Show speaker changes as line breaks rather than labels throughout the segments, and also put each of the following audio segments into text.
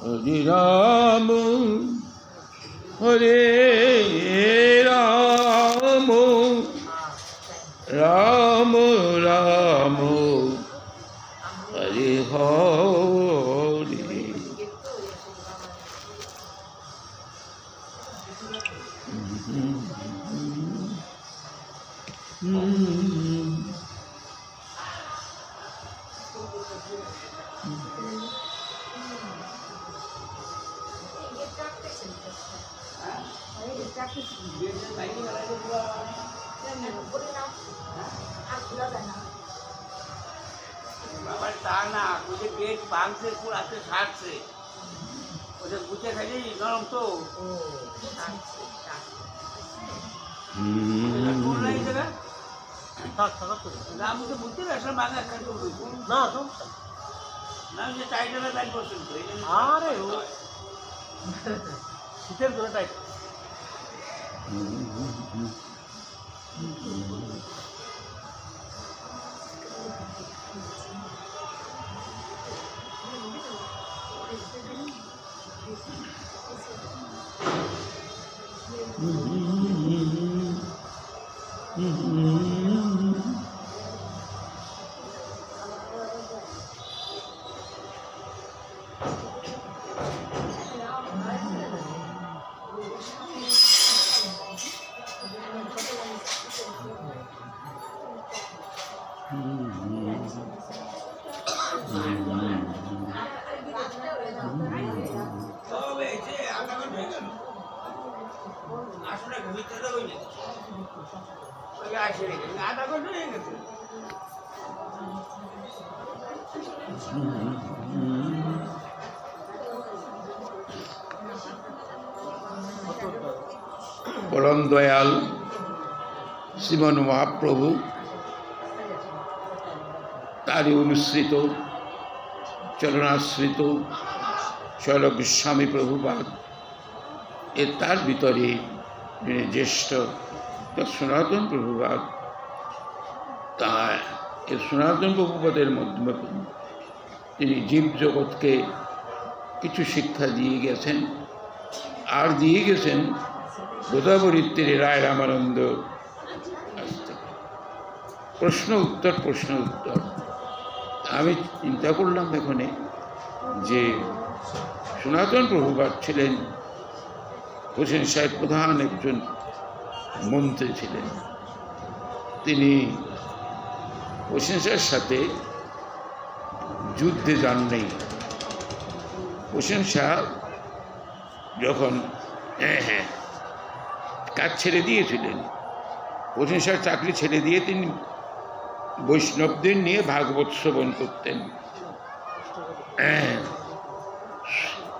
হরে রাম হরে রাম রাম রাম হরে হরে।
বাবার তা না, ওদের গেট ভাঙছে, পুরাতে ছাড়ছে, ওদের গুছে খাইলে নরম তো আমি তো বুঝতে পারছি বাংলা না তো না, যে টাইটেলের ব্যাগ করছেন তো আরে ও শীতের ধরে টাইট আধা ঘন্টা হয়ে গেছে।
পরম দয়াল শ্রীমন মহাপ্রভু তারই অনুসৃত চরণাশ্রিত শৈল গোস্বামী প্রভুপাদ তার ভিতরে জ্যেষ্ঠ সনাতন প্রভুপাদ, তা এই সনাতন প্রভুপাদের মাধ্যমে তিনি জীবজগৎকে কিছু শিক্ষা দিয়ে গেছেন, আর দিয়ে গেছেন গোদাবরীর তীরে রায় রামানন্দ প্রশ্ন উত্তর। আমি চিন্তা করলাম এখানে যে সনাতন প্রভুপাদ ছিলেন হোসেন সাহেব প্রধান একজন মন্ত্রী ছিলেন। তিনি হোসেন শাহের সাথে যুদ্ধে যান নেই। হোসেন শাহ যখন কাজ ছেড়ে দিয়েছিলেন, হোসেন শাহ চাকরি ছেড়ে দিয়ে তিনি বৈষ্ণবদের নিয়ে ভাগবত শ্রবণ করতেন।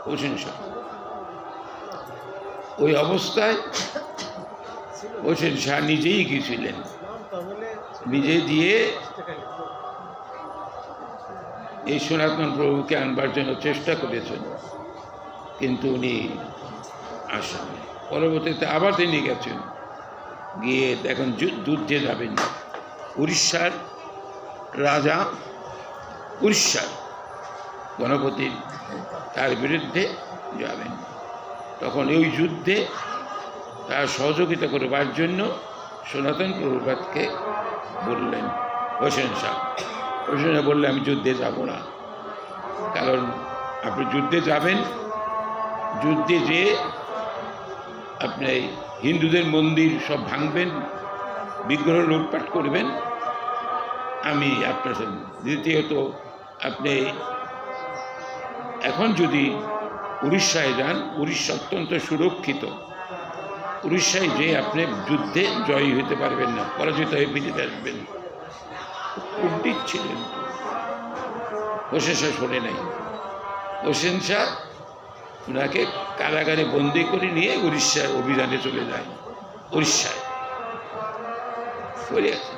হোসেন শাহ ওই অবস্থায় হোসেন শাহ নিজেই গিয়েছিলেন, নিজে দিয়ে এই সনাতন প্রভুকে আনবার জন্য চেষ্টা করেছেন, কিন্তু উনি আসেন। পরবর্তীতে আবার তিনি গেছেন, গিয়ে এখন যুদ্ধে যাবেন। উড়িষ্যার রাজা, উড়িষ্যার গণপতি তার বিরুদ্ধে যাবেন। তখন ওই যুদ্ধে তার সহযোগিতা করবার জন্য সনাতন প্রভুপাদকে বললেন হোসেন শাহ। হোসেন শাহ বললেন, আমি যুদ্ধে যাব না, কারণ আপনি যুদ্ধে যাবেন, যুদ্ধে যেয়ে আপনি হিন্দুদের মন্দির সব ভাঙবেন, বিগ্রহ লুটপাট করবেন, আমি আপনার সঙ্গে। দ্বিতীয়ত আপনি এখন যদি উড়িষ্যায় যান, উড়িষ্যা অত্যন্ত সুরক্ষিত, উড়িষ্যায় যে আপনি যুদ্ধে জয়ী হতে পারবেন না, পরাজিত হয়ে ফিরে আসবেন। পণ্ডিত ছিলেন, হোসেন শাহ শোনে নাই। হোসেন শাহ ওনাকে কারাগারে বন্দি করে নিয়ে উড়িষ্যার অভিযানে চলে যায়। উড়িষ্যায় করে আছে।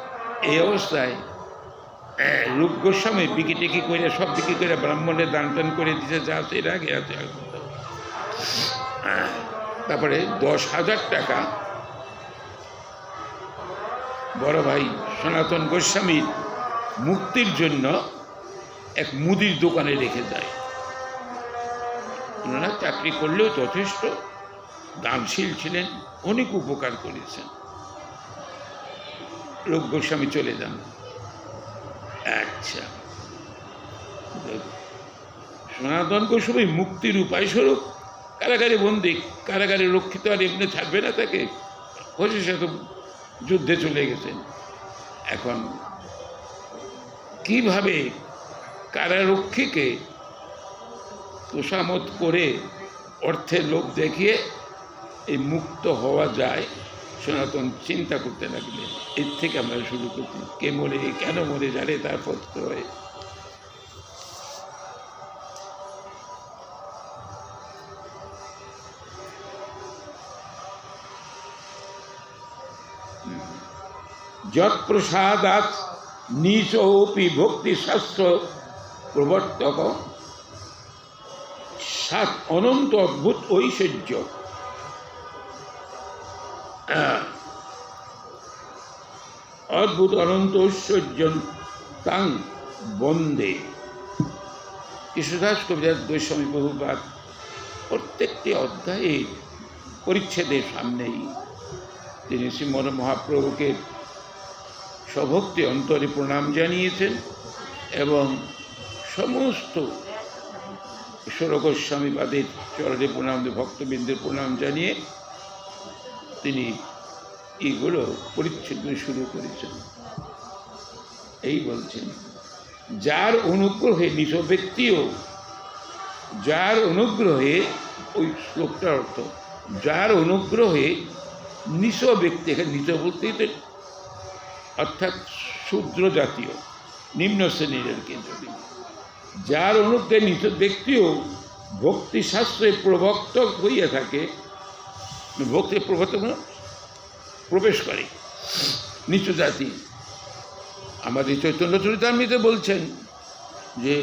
এই অবস্থায় রূপ গোস্বামী বিকি টিকি করে সব বিক্রি করে ব্রাহ্মণের দান টান করে দিতে যা আছে, এর আগে আছে। তারপরে 10,000 টাকা বড় ভাই সনাতন গোস্বামীর মুক্তির জন্য এক মুদির দোকানে রেখে যায়। ওনারা চাকরি করলেও যথেষ্ট দানশীল ছিলেন, অনেক উপকার করেছেন। রূপ গোস্বামী চলে যান। আচ্ছা, সনাতন গোস্বামী মুক্তির উপায় স্বরূপ কারাগারে বন্দী, কারাগারে রক্ষিত আর এমনি থাকবে না তাকে, সে তো যুদ্ধে চলে গেছেন। এখন কিভাবে কারারক্ষীকে তোষামত করে অর্থের লোভ দেখিয়ে এই মুক্ত হওয়া যায়, সনাতন চিন্তা করতে লাগলেন। এর থেকে আমরা শুরু করছি, কে মরে কেন মরে জানে তার পত্র হয়। যৎপ্রসাদাৎ নিচোপি ভক্তিশাস্ত্র প্রবর্তক সাত অনন্ত অদ্ভুত ঐশ্বর্য অদ্ভুত অনন্ত ঐশ্বর্য তাং বন্দে। কৃষ্ণদাস কবিরাজ গোস্বামী বহুবার প্রত্যেকটি অধ্যায়ে পরিচ্ছেদের সামনেই তিনি শ্রীমন মহাপ্রভুকে সভক্তি অন্তরে প্রণাম জানিয়েছেন এবং সমস্ত ঈশ্বর গোস্বামীবাদের চরণে প্রণাম, ভক্তবৃন্দের প্রণাম জানিয়ে তিনি এইগুলো পরিচ্ছেদ শুরু করেছেন। এই বলছেন, যার অনুগ্রহে নিজ ব্যক্তিও, যার অনুগ্রহে, ওই শ্লোকটার অর্থ যার অনুগ্রহে নিজ ব্যক্তি, এখানে নিজ বলতে অর্থাৎ শূদ্র জাতীয় নিম্ন শ্রেণীর যদি, যার অনুগ্রহে নিজ ব্যক্তিও ভক্তিশাস্ত্রে প্রবক্তক হইয়া থাকে, ভক্তির প্রবর্তক প্রবেশ করে নিচু জাতি। আমাদের চৈতন্য চরিতামৃতে বলছেন যে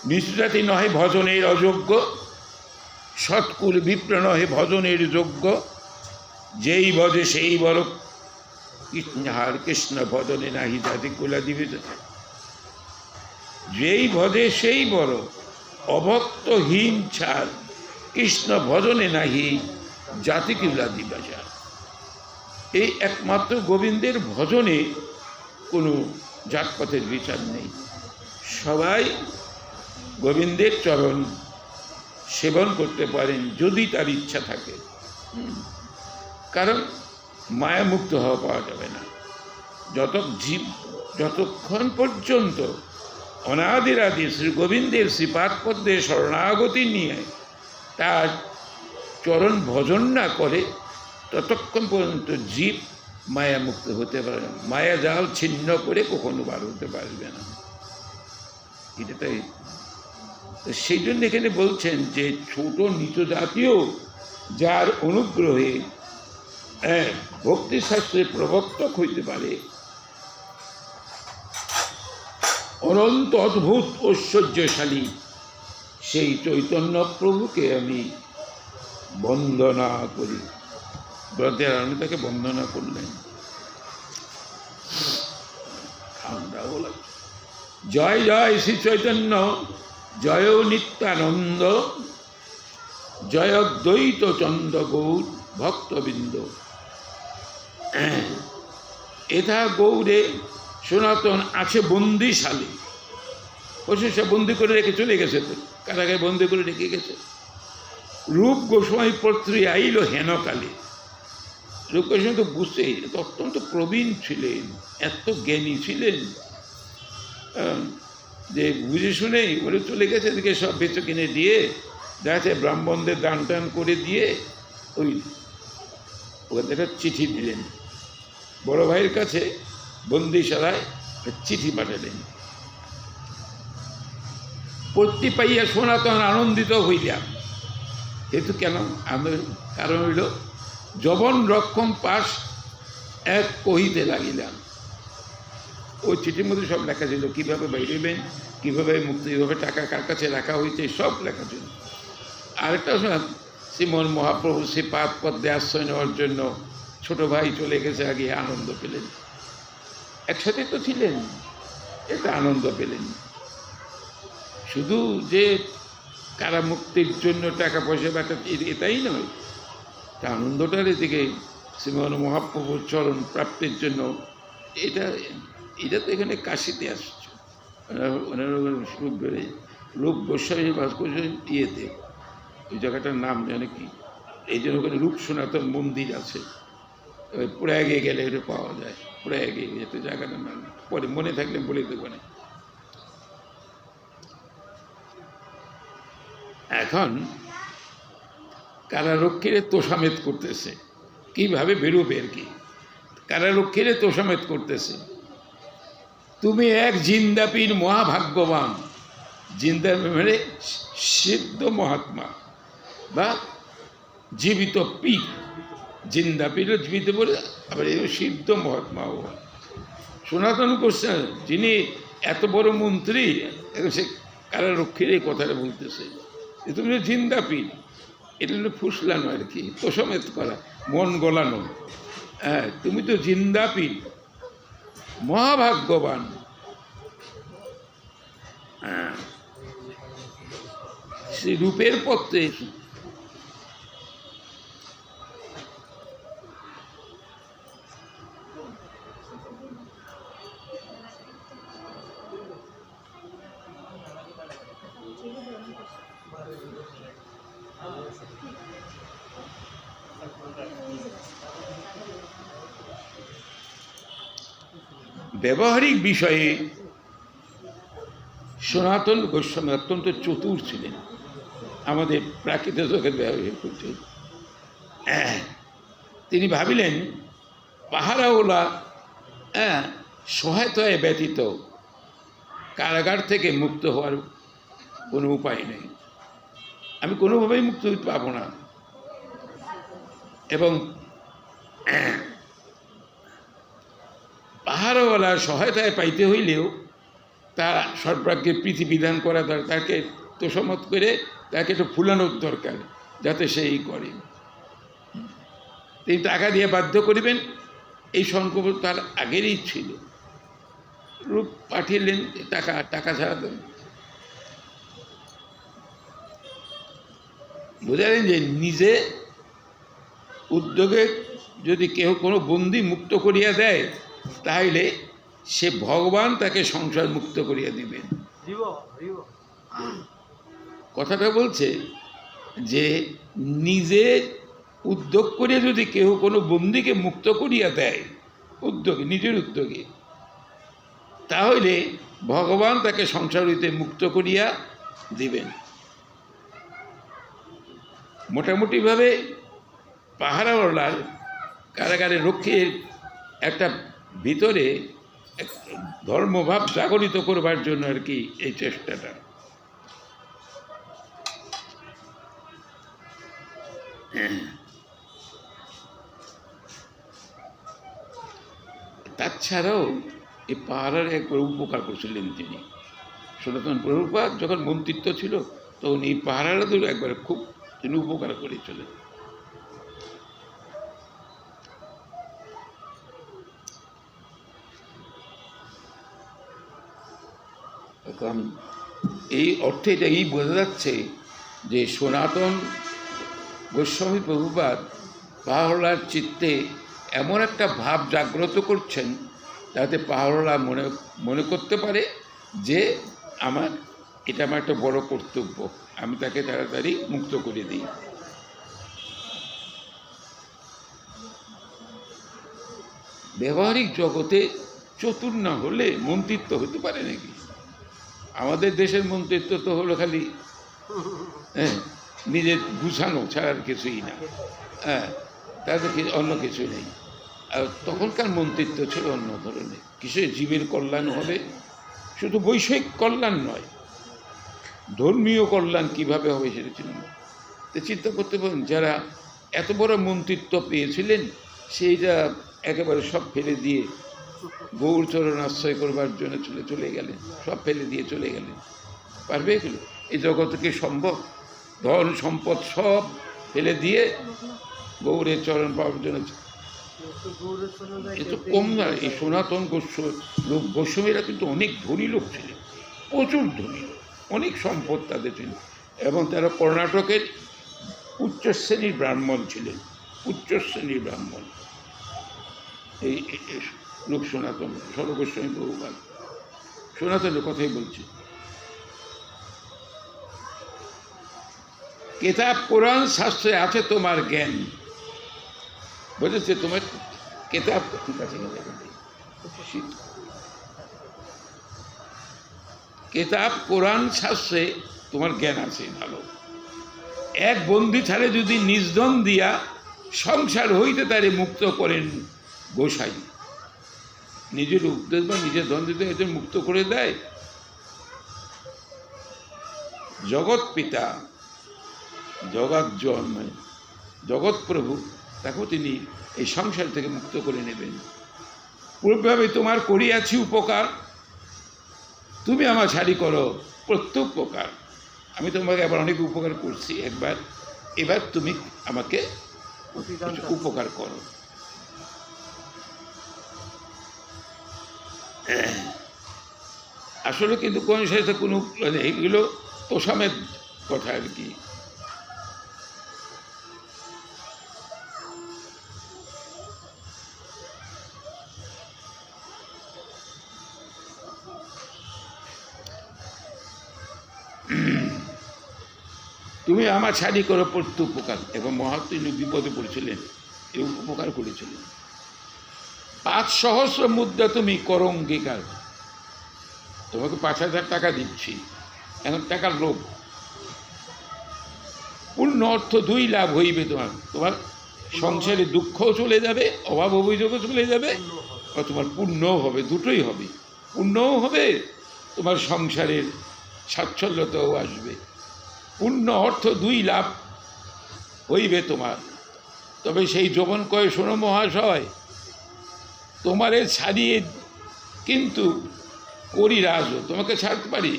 নিচু জাতি নহে ভজনের অযোগ্য, সৎকুল বিপ্র নহে ভজনের যোগ্য, যেই ভজে সেই বড় কৃষ্ণহার কৃষ্ণ ভজনে নাহি জাতি কুলা দিবে, যেই ভজে সেই বড় অভক্তহীন ছাড় কৃষ্ণ ভজনে নাহি জাতি কুলা দিবা যা। এই একমাত্র গোবিন্দের ভজনে কোনো জাতপাতের বিচার নেই, সবাই গোবিন্দের চরণ সেবন করতে পারেন যদি তার ইচ্ছা থাকে। কারণ মায়ামুক্ত হওয়া পাওয়া যাবে না যতক্ষণ পর্যন্ত অনাদিরাদি শ্রী গোবিন্দের শ্রীপাদপদ্মে শরণাগতি নিয়ে তার চরণ ভজন না করে ততক্ষণ পর্যন্ত জীব মায়ামুক্ত হতে পারে না, মায়া জাল ছিন্ন করে কখনো বার হতে পারবে না। এটাই তো সেই জন্য এখানে বলছেন যে ছোট নিচ জাতীয় যার অনুগ্রহে ভক্তিশাস্ত্রে প্রবক্তক হইতে পারে, অনন্ত অদ্ভুত ঐশ্বর্যশালী সেই চৈতন্য প্রভুকে আমি বন্দনা করি। ব্রতের আমি তাকে বন্দনা করলেন। ঠান্ডা বলা, জয় জয় শ্রী চৈতন্য, জয় নিত্যানন্দ, জয় দ্বৈত চন্দ্র গৌর ভক্তবৃন্দ। এথা গৌরে সনাতন আছে বন্দিশালী, অবশ্যই সব বন্দি করে রেখে চলে গেছে, তো কারাগারে বন্দি করে রেখে গেছে। রূপ গোস্বামী পত্রী আইল হেনকালে। রূপ গোস্বামী তো বুঝতে অত্যন্ত প্রবীণ ছিলেন, এত জ্ঞানী ছিলেন যে বুঝে শুনেই ওরে চলে গেছে, এদিকে সব বেচে কিনে দিয়ে দেখা ব্রাহ্মণদের দান টান করে দিয়ে ওখানে একটা চিঠি দিলেন বড় ভাইয়ের কাছে, বন্দিশালায় চিঠি পাঠালেন। পত্নী পাইয়া সনাতন আনন্দিত হইলাম। কিন্তু কেন? কারণ হইল যবন রক্ষণ পাশ এক কহিতে লাগিলাম। ওই চিঠির মধ্যে সব লেখা ছিল, কীভাবে বাইরেবেন, কীভাবে মুক্তি, কীভাবে টাকা কার কাছে রাখা হয়েছে, সব লেখা ছিল। আরেকটা শ্রীমন মহাপ্রভু সে পাদ পদ্মে আশ্রয় নেওয়ার জন্য ছোট ভাই চলে গেছে, আগে আনন্দ পেলেন, একসাথে তো ছিলেন, এটা আনন্দ পেলেন। শুধু যে কারামুক্তির জন্য টাকা পয়সা বাঁচাচ্ছে এটাই নয়, তা আনন্দটার এদিকে শ্রীমান মহাপ্রভুর চরণ প্রাপ্তির জন্য এটা এটা তো এখানে কাশিতে আসছে। ওনারা রূপ গোস্বামী বাস করছেন ইয়েতে, ওই জায়গাটার নাম জানে কি, এই জন্য ওখানে রূপ সনাতন মন্দির আছে, প্রয়াগে গেলে এটা পাওয়া যায়, প্রয়াগে যেতে জায়গাটার নাম পরে মনে থাকলে বলে দেবো না। এখন কারারক্ষীরে তোষামেত করতেছে, কিভাবে বেরোবে আর কি, কারারক্ষীরে তোষামেত করতেছে, তুমি এক জিন্দাপীর মহাভাগ্যবান, জিন্দা মানে সিদ্ধ মহাত্মা বা জীবিত পীর, জিন্দাপীরও জীবিত বলে, আবার এই সিদ্ধ মহাত্মাও। সনাতন গোস্বামী যিনি এত বড় মন্ত্রী, সে কারারক্ষীর এই কথাটা বলতেছে, তুমি জিন্দাপীর, এটা হলো ফুসলানো আর কি, তোষামেত করা, মন গলানো। হ্যাঁ, তুমি তো জিন্দাপীর, মহাভাগ্যবান। হ্যাঁ, সে রূপের পত্রে ব্যবহারিক বিষয়ে সনাতন গোস্বামী অত্যন্ত চতুর ছিলেন, আমাদের প্রাকৃত জগৎ ব্যবহার করছেন। তিনি ভাবিলেন পাহারাওয়ালা সহায়তায় ব্যতীত কারাগার থেকে মুক্ত হওয়ার কোনো উপায় নেই, আমি কোনোভাবেই মুক্ত হতে পারবো না, এবং পাহাড়ওয়ালার সহায়তায় পাইতে হইলেও তা সর্বাগ্যে প্রীতিবিধান করা দরকার, তাকে তোষামত করে তাকে একটু ফুলানোর দরকার যাতে সেই করে। তিনি টাকা দিয়ে বাধ্য করিবেন, এই সংকল্প তার আগেরই ছিল। রূপ পাঠিয়েলেন, টাকা ছাড়া দেন। বুঝালেন যে নিজে উদ্যোগে যদি কেউ কোনো বন্দি মুক্ত করিয়া দেয়, তাহলে সে ভগবান তাকে সংসার মুক্ত করিয়া দিবেন। কথাটা বলছে যে নিজে উদ্যোগ করে যদি কেউ কোনো বন্দিকে মুক্ত করিয়া দেয়, উদ্যোগে, নিজের উদ্যোগে, তাহলে ভগবান তাকে সংসার হইতে মুক্ত করিয়া দিবেন। মোটামুটিভাবে পাহারাওয়ালার কারাগারে রক্ষীর একটা ভিতরে ধর্মভাব জাগরিত করবার জন্য আর কি এই চেষ্টাটা। তাছাড়াও এই পাহাড়ের একবার উপকার করছিলেন তিনি, সনাতন প্রভুপাদ যখন মন্ত্রিত্ব ছিল তখন এই পাহাড়ের একবার খুব তিনি উপকার করেছিলেন। এখন এই অর্থে এটা এই বোঝা যাচ্ছে যে সনাতন গোস্বামী প্রভুপাদ পাহাড়লার চিত্তে এমন একটা ভাব জাগ্রত করছেন যাতে পাহাড়লা মনে করতে পারে যে এটা আমার একটা বড় কর্তব্য, আমি তাকে তাড়াতাড়ি মুক্ত করে দিই। ব্যবহারিক জগতে চতুর না হলে মন্ত্রিত্ব হতে পারে নাকি? আমাদের দেশের মন্ত্রিত্ব তো হলো খালি নিজের গুছানো ছাড়ার কিছুই না, তাদের অন্য কিছু নেই। আর তখনকার মন্ত্রিত্ব ছিল অন্য ধরনের, কিছু জীবের কল্যাণ হবে, শুধু বৈষয়িক কল্যাণ নয়, ধর্মীয় কল্যাণ কিভাবে হবে সেটা ছিল না। তো চিন্তা করতে পারেন, যারা এত বড় মন্ত্রিত্ব পেয়েছিলেন সেইটা একেবারে সব ফেলে দিয়ে গৌর চরণ আশ্রয় করবার জন্য চলে গেলেন, সব ফেলে দিয়ে চলে গেলেন। পারবে এগুলো? এই জগতে কি সম্ভব? ধন সম্পদ সব ফেলে দিয়ে গৌরের চরণ পাওয়ার জন্য? এ তো কম না। এই সনাতন গোস্বামীরা কিন্তু অনেক ধনী লোক ছিলেন, প্রচুর ধনী লোক, অনেক সম্পদ তাদের ছিল, এবং তারা কর্ণাটকের উচ্চ শ্রেণীর ব্রাহ্মণ ছিলেন, উচ্চ শ্রেণীর ব্রাহ্মণ। এই লোক সনাতন সর্বস্বামী বহুবার সনাতনের কথাই বলছি। কেতাব কোরআন শাস্ত্রে আছে তোমার জ্ঞান, বুঝেছে? তোমার কেতাব কেতাব কোরআন শাস্ত্রে তোমার জ্ঞান আছে ভালো। এক বন্দি ছাড়ে যদি নিজধন দিয়া সংসার হইতে তারে মুক্ত করেন গোসাই। নিজের উপদেশ বা নিজের ধন দিতে এদের মুক্ত করে দেয় জগৎ পিতা, জগৎ জন্ম, জগৎ প্রভু, তাকেও তিনি এই সংসার থেকে মুক্ত করে নেবেন। পূর্বভাবে তোমার করিয়াছি উপকার, তুমি আমার ছাড়ি করো প্রত্যুপকার। আমি তোমাকে আবার অনেক উপকার করছি একবার, এবার তুমি আমাকে উপকার করো। আসলে কিন্তু কোন সাথে কোনো এগুলো তোষামের কথা আর কি। তুমি আমার ছাড়ি করো প্রত্যুপকার। এবং মহাত্মা বিপদে পড়েছিলেন, এই উপকার করেছিলেন। 5 সহস্র মুদ্রা তুমি করো অঙ্গীকার, তোমাকে 5,000 টাকা দিচ্ছি, এখন টাকার লোভ। পূর্ণ অর্থ 2 লাভ হইবে তোমার, তোমার সংসারে দুঃখও চলে যাবে, অভাব অভিযোগও চলে যাবে, আর তোমার পুণ্যও হবে, দুটোই হবে। পুণ্যও হবে, তোমার সংসারের স্বাচ্ছল্যতাও আসবে। পূর্ণ অর্থ 2 লাভ হইবে তোমার। তবে সেই যৌবন কয়ে শোনো মহাশয়, তোমারে ছাড়িয়ে কিন্তু করি রাজও, তোমাকে ছাড়তে পারি,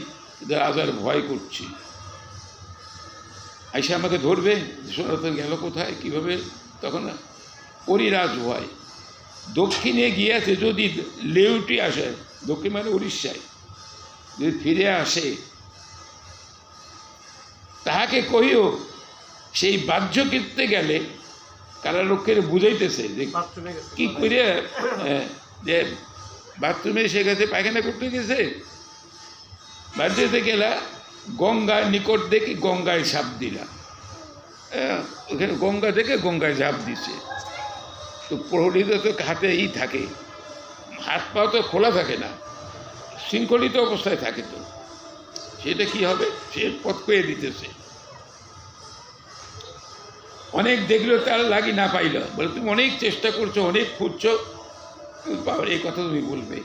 রাজার ভয় করছি। আইসা আমাকে ধরবে, সনাতন গেল কোথায় কীভাবে, তখন করি রাজ ভয়। দক্ষিণে গিয়েছে যদি লেউটি আসে, দক্ষিণ মানে উড়িষ্যায়, যদি ফিরে আসে, তাহাকে কহিও সেই বাহ্য কীর্তে গেলে, কারারক্ষের বুঝাইতেছে যে কি করে, যে বাথরুমে সে গেছে, পায়খানা করতে গেছে, বাহ্যতে গেলা, গঙ্গার নিকট দেখে গঙ্গায় ঝাঁপ দিলা। ওখানে গঙ্গা দেখে গঙ্গায় ঝাঁপ দিছে। তো প্রহরীদের তো হাতেই থাকে, হাত পা তো খোলা থাকে না, শৃঙ্খলিত অবস্থায় থাকে। তো সেটা কি হবে, সে পথ পেয়ে দিতেছে। অনেক দেখলেও তার লাগি না পাইল, বলে তুমি অনেক চেষ্টা করছো, অনেক খুঁজছো, এই কথা তুমি বলবে।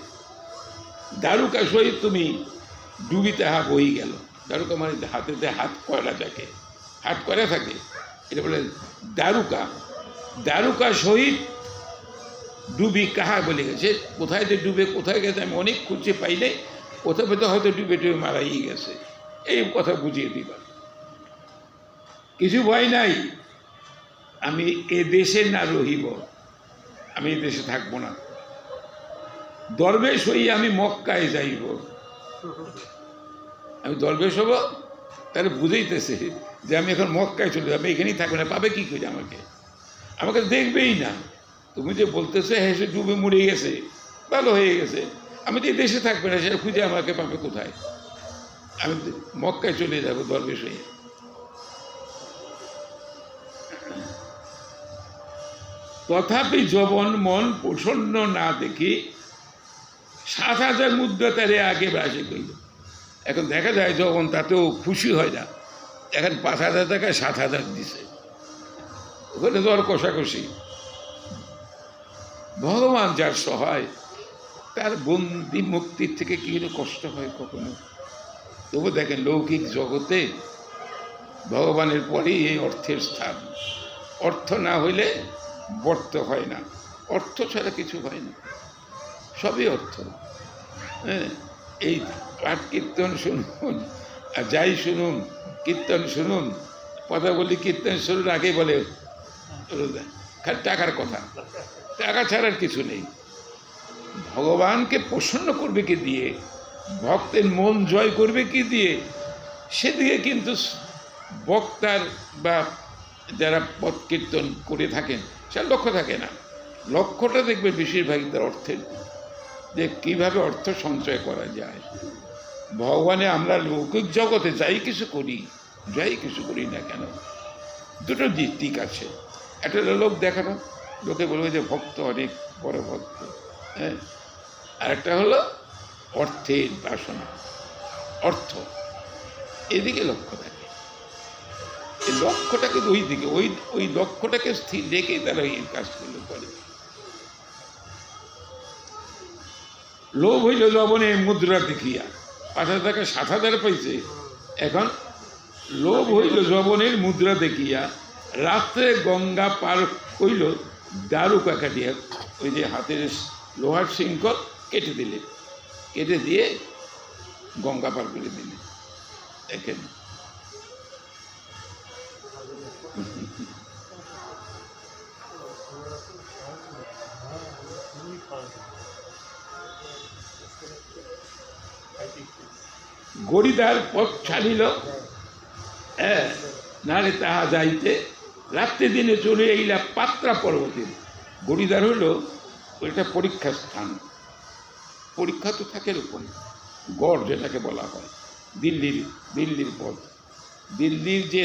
দারুকা সহিত তুমি ডুবিতে হাত বই গেল। দারুকা মানে হাতেতে হাত কয়লা যাকে হাত করা থাকে, এটা বলে দারুকা। দারুকা সহিত ডুবি কাহা বলে গেছে, কোথায় যে ডুবে কোথায় গেছে আমি অনেক খুঁজে পাইলে, কোথাও পেতে হয়তো ডুবে ডুবে মারাই গেছে, এই কথা বুঝিয়ে দিবা। কিছু ভয় নাই, আমি এ দেশে না রহিব, আমি এ দেশে থাকবো না। দরবেশ হইয়া আমি মক্কায় যাইব। আমি দরবেশ হব, তাহলে বুঝাইতেছে যে আমি এখন মক্কায় চলে যাবো, এখানেই থাকবে না, পাবে কী করে আমাকে? আমাকে দেখবেই না। তুমি যে বলতেছে হ্যাঁ সে ডুবে মরে গেছে, ভালো হয়ে গেছে, আমি তো এই দেশে থাকবে না, সেটা খুঁজে আমাকে পাবে কোথায়? আমি মক্কায় চলে যাবো দরবেশ হয়ে। তথাপি যবন মন প্রসন্ন না দেখি 7,000 মুদ্রা তারে আগে বাসে কইল। এখন দেখা যায় যখন তাতেও খুশি হয় না, এখন 5,000 টাকায় 7,000 দিছে, ওখানে দর কষাকষি। ভগবান যার সহায়, তার বন্দি মুক্তির থেকে কি কষ্ট হয় কখনো? তবু দেখেন লৌকিক জগতে ভগবানের পরেই এই অর্থের স্থান। অর্থ না হইলে বর্ত হয় না, অর্থ ছাড়া কিছু হয় না, সবই অর্থ। হ্যাঁ, এই পাঠ কীর্তন শুনুন, আর যাই শুনুন, কীর্তন শুনুন, কথা বলি কীর্তন শুনুন, আগে বলে খালি টাকার কথা, টাকা ছাড়ার কিছু নেই। ভগবানকে প্রসন্ন করবে কি দিয়ে, ভক্তের মন জয় করবে কি দিয়ে, সেদিকে কিন্তু বক্তার বা যারা পথ কীর্তন করে থাকেন সেটা লক্ষ্য থাকে না। লক্ষ্যটা দেখবে বেশিরভাগই তার অর্থের, যে কীভাবে অর্থ সঞ্চয় করা যায়। ভগবানে আমরা লৌকিক জগতে যাই কিছু করি না কেন, দুটো দিক আছে। একটা লোক দেখানো, লোকে বলবে যে ভক্ত অনেক বড় ভক্ত, হ্যাঁ। আর একটা হলো অর্থের বাসনা, অর্থ, এদিকে লক্ষ্য থাকে। এই লক্ষ্যটাকে ওই দিকে, ওই লক্ষ্যটাকে স্থির রেখে তারা এই কাজগুলো করে। লোভ হইল লবণের মুদ্রা দেখিয়া, 5,000 টাকা 7,000 পাইছে, এখন লোভ হইল যবনের মুদ্রা দেখিয়া রাত্রে গঙ্গা পার হইল দারুকা কাটিয়া। ওই যে হাতের লোহার শৃঙ্খল কেটে দিয়ে গঙ্গা পার করে দিলে। দেখেন গরিদার পথ ছাড়িল, হ্যাঁ, নারে তাহা যাইতে রাত্রে দিনে চলে এইলা পাত্রা পর্বতে। গরিদার হলো ওইটা পরীক্ষার স্থান। পরীক্ষা তো থাকে এরকম, গড় যেটাকে বলা হয়, দিল্লির পথ, দিল্লির যে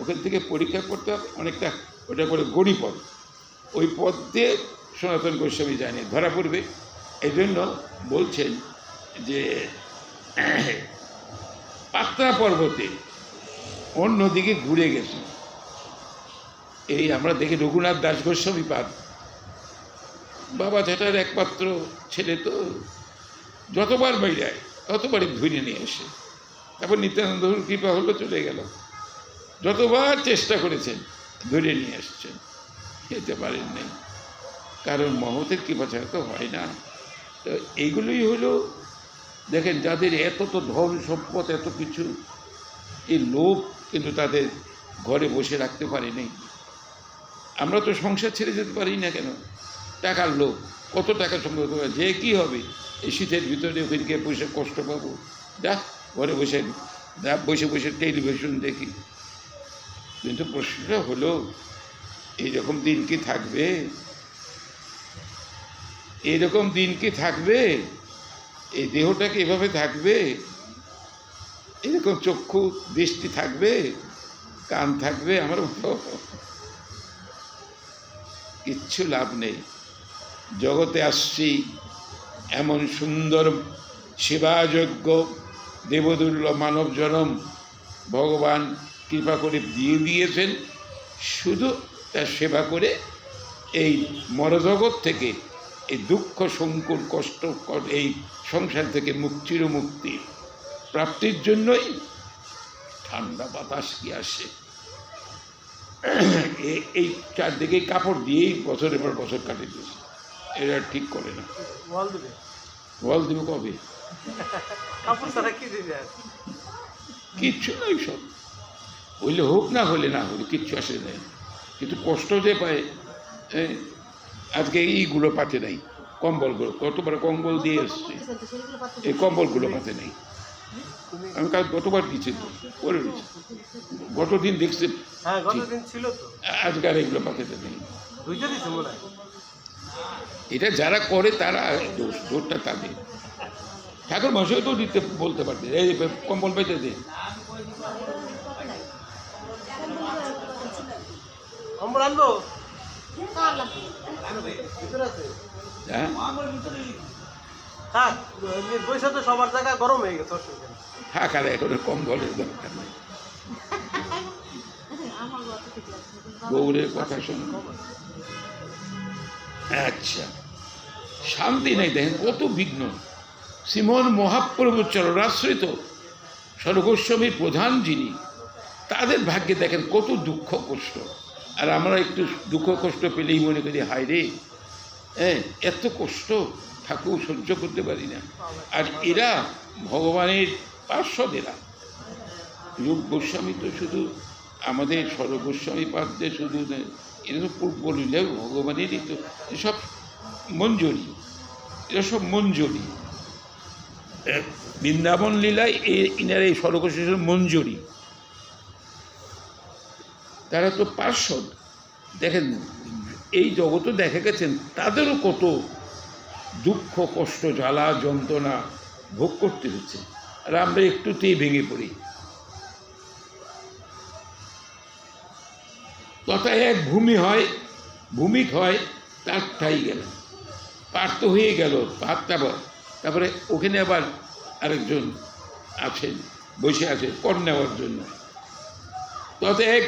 ওখান থেকে পরীক্ষা করতে হবে অনেকটা, ওটা করে গড়িপথ। ওই পথ দিয়ে সনাতন গোস্বামী যায়নি, ধরা পড়বে। এই জন্য বলছেন যে পাত্রা পর্বতে অন্যদিকে ঘুরে গেছে। এই আমরা দেখি রঘুনাথ দাস গোস্বামী পাদ, বাবা ঝাটার একমাত্র ছেলে, তো যতবার বাইরায় ততবারই ধরে নিয়ে আসে। তারপর নিত্যানন্দর কৃপা হলো, চলে গেল। যতবার চেষ্টা করেছেন ধরে নিয়ে আসছেন, খেতে পারেন নাই, কারণ মহতের কৃপা ছাড়া তো হয় না। তো এইগুলোই হলো, দেখেন যাদের এত তো ধন সম্পদ, এত কিছু, এই লোভ কিন্তু তাদের ঘরে বসে রাখতে পারেনি। আমরা তো সংসার ছেড়ে যেতে পারি না কেন? টাকার লোভ, কত টাকা সংগ্রহ করে, যে কী হবে এই শীতের ভিতরে ওখানে গিয়ে বসে কষ্ট পাবো, যা ঘরে বসে টেলিভিশন দেখি। কিন্তু প্রশ্নটা হলো, এইরকম দিন কি থাকবে? এইরকম দিন কি থাকবে? এই দেহটা কি এভাবে থাকবে? এরকম চক্ষু দৃষ্টি থাকবে, কান থাকবে? আমার মতো কিচ্ছু লাভ নেই। জগতে আসছি এমন সুন্দর সেবাযোগ্য দেবদুল্য মানব জনম ভগবান কৃপা করে দিয়েছেন, শুধু তার সেবা করে এই মরজগৎ থেকে, এই দুঃখ সংকুল কষ্ট, এই সংসার থেকে মুক্তি প্রাপ্তির জন্যই ঠান্ডা বাতাস কি আসে, এই চারদিকে কাপড় দিয়েই বছরের পর বছর কাটিয়ে দিয়েছে। এরা ঠিক করে না। ওয়াল দেবে কবে? কিচ্ছু নাই, সব হইলে হোক, না হলে না হলে কিচ্ছু আসে নাই। কিন্তু কষ্ট যে পায়, আজকে এইগুলো পাতে নাই, কম্বলগুলো, কতবার কম্বল দিয়ে এসছে, এই কম্বলগুলো পাতে নেই। আমি কাল গতবার দিচ্ছি তো, করে দিচ্ছি, গতদিন দেখছি, আজকাল এগুলো পাতে নেই। এটা যারা করে তারা দোষটা তাদের। ঠাকুর মশাই তো দিতে বলতে পারবে, এই কম্বল পেতে দে।
সবার জায়গা গরম হয়ে গেছে,
থাক, আর এখন কম্বলের দরকার নেই। গৌরের কথা শোনো। আচ্ছা, শান্তি নেই, দেখেন কত বিঘ্ন। শ্রীমন মহাপ্রভু চরণাশ্রিত সর্বস্বামীর প্রধান যিনি, তাদের ভাগ্যে দেখেন কত দুঃখ কষ্ট। আর আমরা একটু দুঃখ কষ্ট পেলেই মনে করি, হায় রে, এত কষ্ট ঠাকুর সহ্য করতে পারি না। আর এরা ভগবানের পার্শ্বদেরা। রূপ গোস্বামী তো শুধু আমাদের সর্বগোস্বামী পাত্রে শুধু এরা তো পূর্ব লীলা ভগবানেরই তো, এসব মঞ্জুরি, এরা সব মঞ্জুরি। বৃন্দাবন লীলায় ইনার এই সর্বগোস্বামী মঞ্জুরি। তারা তো পার্শ্বদ। দেখেন এই জগতে দেখা গেছেন তাদেরও কত দুঃখ কষ্ট জ্বালা যন্ত্রণা ভোগ করতে হচ্ছে, আর আমরা একটুতেই ভেঙে পড়ি। তথা এক ভূমিক হয় তার ঠাই গেল, পার তো হয়ে গেল তারপরে ওখানে আবার আরেকজন আছেন, বসে আছে কর নেওয়ার জন্য। তত এক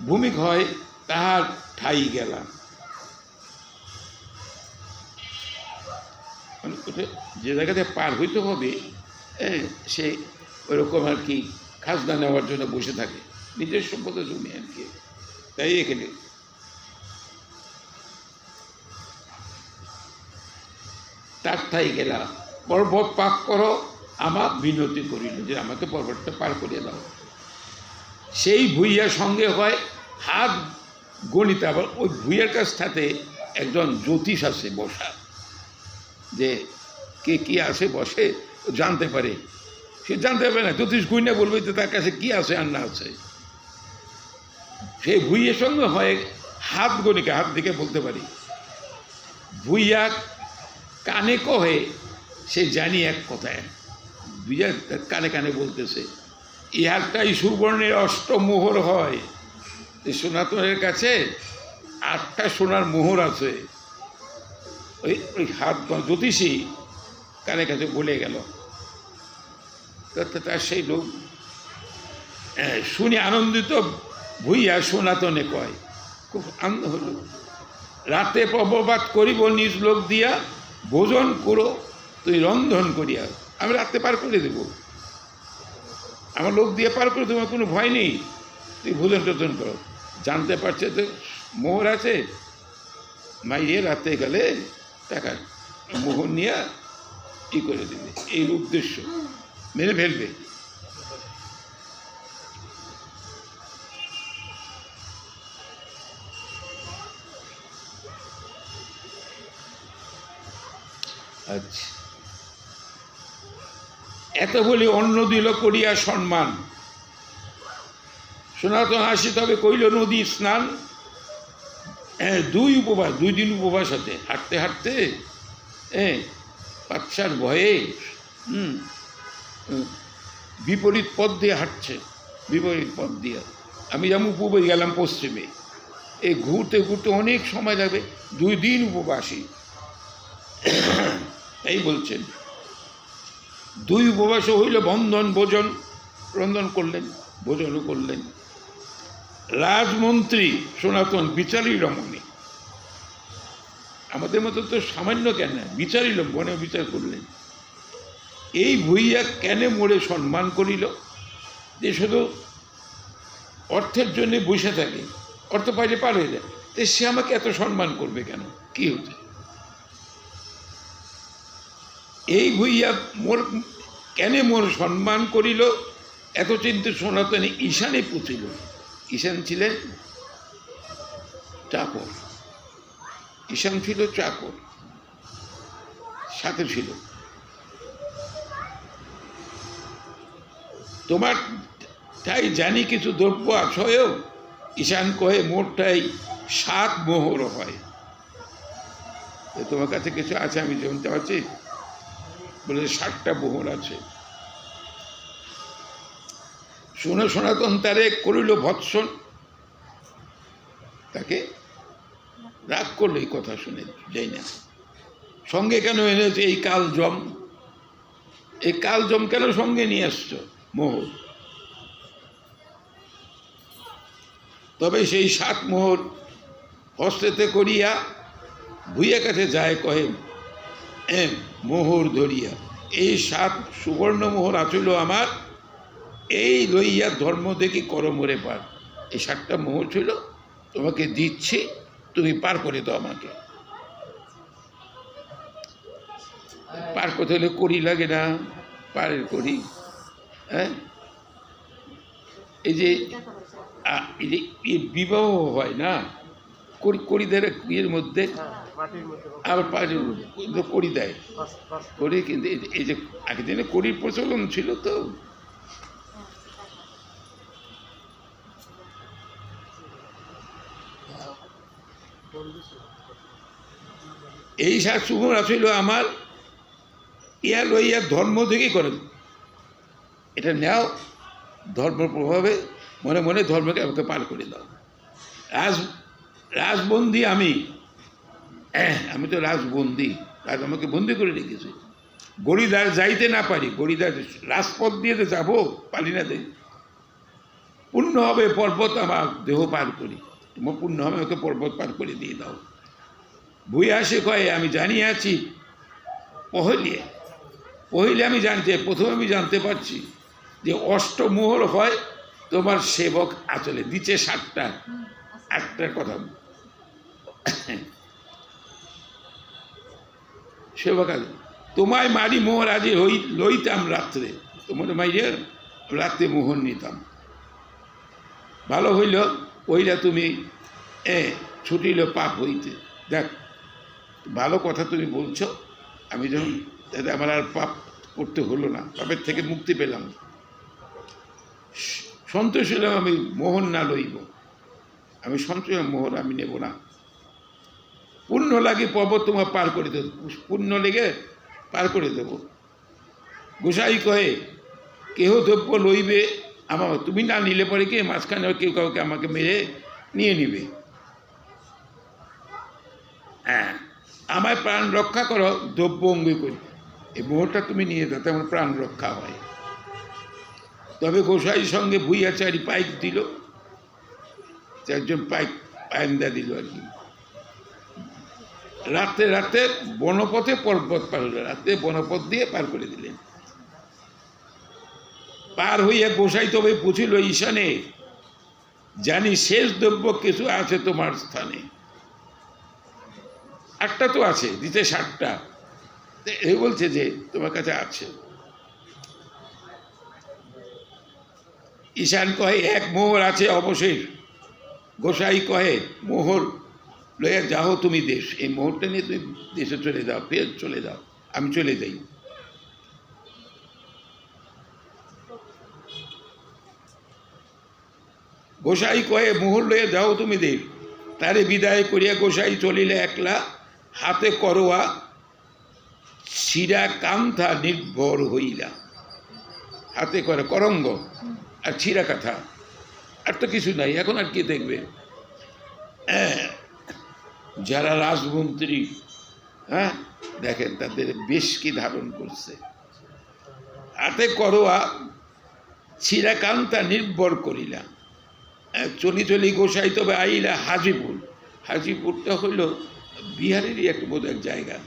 ভূমিক হয় তাহার ঠাই গেলাম। মানে যে জায়গাতে পার হইতে হবে সে ওইরকম আর কি খাজনা নেওয়ার জন্য বসে থাকে, নিজের সম্পদের জমি আর কি। তাই এখানে তার ঠাই গেলাম, পর্বত পাক করো আমার বিনতি করিল, যে আমাকে পর্বতটা পার করিয়ে দাও। সেই ভুইয়ার সঙ্গে হয় হাত গণিত। আবার ওই ভুইয়ার কাছ থেকে একজন জ্যোতিষ আছে বসা, যে কে কি আছে বসে জানতে পারে। সে জানতে পারে না, জ্যোতিষ গুইনা বলবে তো তার কাছে কি আছে আর না আছে। সেই ভুইয়ের সঙ্গে হয় হাত গণিকা, হাত দিকে বলতে পারি। ভুইয়া কানে কহে সে জানি এক কথায়, ভুইয়া কানে কানে বলতেছে ইহারটাই সুবর্ণের অষ্টমোহর হয়। সনাতনের কাছে 8টা সোনার মোহর আছে। ওই হাত জ্যোতিষী কানে কাছে বলে গেল। তার সেই লোক শুনে আনন্দিত ভুইয়া সনাতনে কয়, খুব আনন্দ হল। রাতে প্রববাদ করিব নিজ লোক দিয়া, ভোজন করো তুই রন্ধন করিয়া। আমি রাতে পার করে দেব, আমার লোক দিয়ে পার করে তোমার কোনো ভয় নেই, তুই ভোজন টোজন করো। জানতে পারছে তো মোহর আছে, মাইয়ে রাতে গেলে টাকা মোহর নিয়ে ই করে দেবে, এই উদ্দেশ্য মেরে ফেলবে। আচ্ছা, এত বলি অন্ন দিল করিয়া সম্মান, সনাতন আসি তবে কইল নদী স্নান। 2 দিন উপবাস আছে, হাঁটতে হাঁটতে বাচ্চার ভয়ে বিপরীত পথ দিয়ে হাঁটছে, বিপরীত পথ দিয়ে। আমি যেমন পূর্বে গেলাম পশ্চিমে, এই ঘুরতে ঘুরতে অনেক সময় লাগবে, 2 দিন উপবাসী। এই বলছেন 2 উপবাস হইল বন্ধন ভোজন, রন্ধন করলেন, ভোজনও করলেন। রাজমন্ত্রী সনাতন বিচারী রমণী, আমাদের মতো তো সামান্য কেন, বিচারিল বনে বিচার করলেন। এই ভুইয়া কেন মোড়ে সম্মান করিল, যে শুধু অর্থের জন্যে বসে থাকে, অর্থ পাইলে পার হয়ে যায়, তো সে আমাকে এত সম্মান করবে কেন, কি হচ্ছে? এই ভুইয়া কেন মোর সম্মান করিল, এত চিন্তা সনাতনে ঈশানে পুছিল। ঈশান ছিলেন চাকর, ঈশান ছিল চাকর, সাথে ছিল। তোমার তাই জানি কিছু দ্রব্য আছয়েও, ঈশান কহে মোরটাই 7 মোহর হয়। তোমার কাছে কিছু আছে আমি জানতে পারছি, বলে 7টা মোহর আছে। শুনে সনাতন তারে করিল ভৎসন, তাকে রাগ করলো এই কথা শুনে, যাই না সঙ্গে কেন এনেছে এই কালজম, এই কালজম কেন সঙ্গে নিয়ে আসছো মোহর? তবে সেই 7 মোহর হস্তেতে করিয়া ভুইয়া কাছে যায়, কহে মোহর ধরিয়া এই 7 সুবর্ণ মোহর আছিল আমার, এই লইয়া ধর্ম দেখি করমরে পার। এই 7টা মোহর ছিল, তোমাকে দিচ্ছি, তুমি পার করে দাও আমাকে। পার করতে হলে করি লাগে না, পারের করি। এই যে বিবাহ হয় না, করিদের ইয়ের মধ্যে আবার পাড়ির করি দেয়, করি। কিন্তু এই যে আগের দিনে করির প্রচলন ছিল, তো এই শাস্ত্রগুণ আসলে আমার ইয়া লইয়া ধর্ম থেকেই করেন, এটা নেও ধর্ম প্রভাবে মনে মনে ধর্মকে আমাকে পার করে দাও। রাজবন্দি আমি তো রাজবন্দি, রাজ আমাকে বন্দি করে রেখেছে। গড়িদার যাইতে না পারি, গড়িদার রাজপথ দিয়ে তো যাবো, পারি না দেয়। পুণ্য হবে পর্বত আমার দেহ পার করি, তোমার পুণ্য হবে ওকে পর্বত পার করে দিয়ে দাও। ভুই আসে কয়ে আমি জানিয়ে আছি পহিলে আমি প্রথমে আমি জানতে পারছি যে অষ্টমোহর হয় তোমার সেবক আচলে দিচ্ছে 7টা 8টার কথা সেবক আছে তোমায় মারি মোহর আজি লইতাম রাত্রে, তোমার মাইরে রাত্রে মোহর নিতাম। ভালো হইল ওইটা তুমি ছুটিল পাপ হইতে। দেখ ভালো কথা তুমি বলছো, আমি যখন আমার আর পাপ করতে হলো না, পাপের থেকে মুক্তি পেলাম, সন্তোষ হলাম। আমি মোহন না লইব, আমি সন্তোষ মোহন আমি নেব না। পুণ্য লাগে পর্বত তোমার পার করে দেব, পুণ্য লেগে পার করে দেব। গোসাই কহে কেহ দ্রব্য লইবে আমার, তুমি না নিলে পরে কে মাঝখানে কেউ কাউকে আমাকে মেরে নিয়ে নিবে। হ্যাঁ, আমায় প্রাণ রক্ষা করো দ্রব্য অঙ্গী করি, এই মোহরটা তুমি নিয়ে দাও, তেমন প্রাণ রক্ষা হয়। তবে গোসাইয়ের সঙ্গে ভুইয়াচারি পাইক দিল, 4জন পায়ন্দা দিল আর কি। রাতে বনপথে পর্বত পার হলো, রাতে বনপথ দিয়ে পার করে দিলেন। পার হইয়া গোসাই তবে পুছিল ঈশানে, জানি শেষ দ্রব্য কিছু আছে তোমার স্থানে। 8টা তো আছে, দিতে 7টা, এ বলছে যে তোমার কাছে আছে। ঈশান কহে 1 মোহর আছে অবশেষ। গোসাই কহে মোহর লইয়া যাও তুমি দেশ, এই মোহরটা নিয়ে তুমি দেশে চলে যাও, ফের চলে যাও, আমি চলে যাই। গোসাই কয়ে মোহর লইয়া যাও তুমি দেশ, তারে বিদায় করিয়া গোসাই চলিলে একলা, হাতে করোয়া শিরা কান্থা নির্ভর হইলা। হাতে করে করঙ্গ আর ছিঁড়া কাঁথা, আর তো কিছু নাই, এখন আর কি দেখবে। যারা রাজমন্ত্রী, হ্যাঁ দেখেন তাদের বেশ কি ধারণ করছে, হাতে করোয়া ছিঁড়া কান্থা নির্ভর করিলা। চলি গোসাই তবে আইলা হাজিপুর। হাজিপুরটা হইল বিহারেরই একটা বোধ এক জায়গা।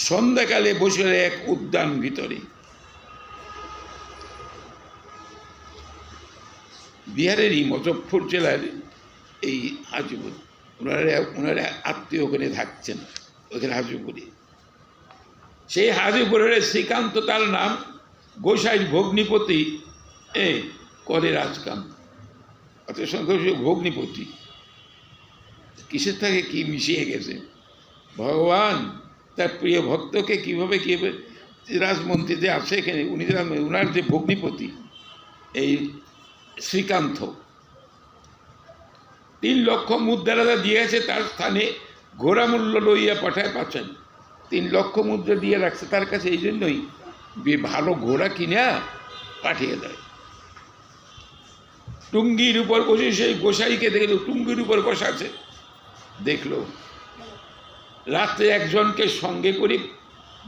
সন্ধ্যাকালে বসে এক উদ্যান ভিতরে, বিহারেরই মুজফ্ফর জেলার এই হাজিপুর, ওনারা আত্মীয় ওখানে থাকছেন, ওখানে হাজিপুরে। সেই হাজিপুরের শ্রীকান্ত তার নাম, গোসাইর ভগ্নিপতি করে রাজকান্ত, অত সংখ্যক ভগ্নিপতি। কিসের থেকে কি মিশিয়ে গেছে, ভগবান তার প্রিয় ভক্তকে কীভাবে রাজমন্ত্রী যে আছে এখানে, উনার যে ভগ্নিপতি এই শ্রীকান্ত 3 লক্ষ মুদ্রা দিয়েছে, তার স্থানে ঘোড়া মূল্য লইয়া পাঠায় পাচ্ছেন। 3 লক্ষ মুদ্রা দিয়ে রাখছে তার কাছে, এই জন্যই ভালো ঘোড়া কিনা পাঠিয়ে দেয়। টুঙ্গির উপর বসে সেই গোসাইকে দেখলো, টুঙ্গির উপর বসা আছে, দেখলো। রাত্রে একজনকে সঙ্গে করে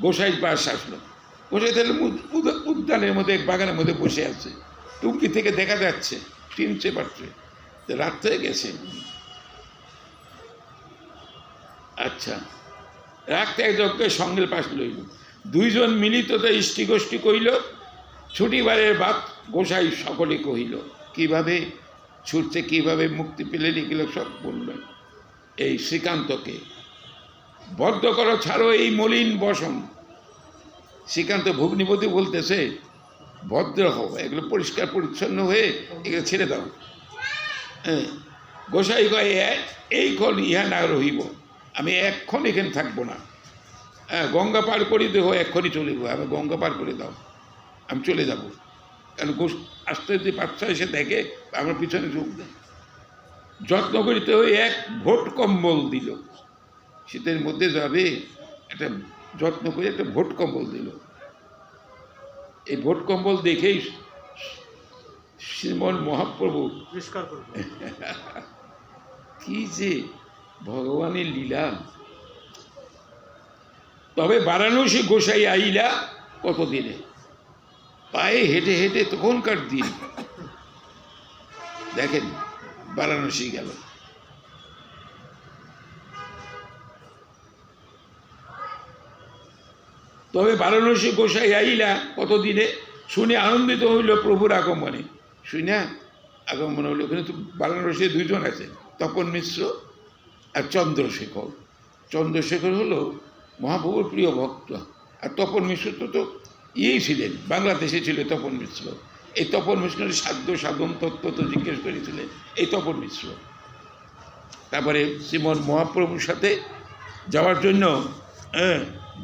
গোসাইর পাশ আসলো। গোসাই তাহলে উদ্যানের মধ্যে, বাগানের মধ্যে বসে আছে, টুঙ্গি থেকে দেখা যাচ্ছে, চিনতে পারছে, রাত্রে গেছে। আচ্ছা, রাত্রে একজনকে সঙ্গে পাশ লইল, 2 জন মিলিত তাই ইষ্টিগোষ্ঠী কইল, ছুটিবারের বাদ গোসাই সকলে কহিল। কিভাবে ছুটছে, কিভাবে মুক্তি পেলেন, এগুলো সব বললেন। এই শ্রীকান্তকে বদ্ধ করো, ছাড়ো এই মলিন বসন। শ্রীকান্ত ভগ্নিপতি বলতেছে ভদ্র হও, এগুলো পরিষ্কার পরিচ্ছন্ন হয়ে এগুলো ছেড়ে দাও। হ্যাঁ, গোসাই কয়ে এইক্ষণ ইহা না রহিব, আমি এক্ষণ এখানে থাকবো না। হ্যাঁ, গঙ্গা পার করি দেহ, এক্ষণই চলে যাবো, আমি গঙ্গা পার করে দাও, আমি চলে যাব। কারণ আসতে যদি 5-6 এসে দেখে আমার পিছনে যোগ দেয়। যত্ন করিতে ওই এক ভোট কম্বল দিল, শীতের মধ্যে যাবে, একটা যত্ন করে একটা ভোট কম্বল দিল। এই ভোট কম্বল দেখেই শ্রীমন মহাপ্রভু কি যে ভগবানের লীলা। তবে বারাণসী গোসাই আইলা কতদিনে, পায়ে হেঁটে হেঁটে তখনকার দিন। দেখেন বারাণসী গেল, তবে বারাণসী গোসাই আইলা কতদিনে, শুনে আনন্দিত হইল প্রভুর আগমনে। শুনে আগমন হইল। ওখানে তো বারাণসী দুইজন আছে, তপন মিশ্র আর চন্দ্রশেখর। চন্দ্রশেখর হলো মহাপ্রভুর প্রিয় ভক্ত, আর তপন মিশ্র তো ইয়েই ছিলেন, বাংলাদেশে ছিল তপন মিশ্র। এই তপন মিশ্রের সাধ্য সাধন তত্ত্ব তো জিজ্ঞেস করেছিলেন এই তপন মিশ্র। তারপরে শ্রীমন মহাপ্রভুর সাথে যাওয়ার জন্য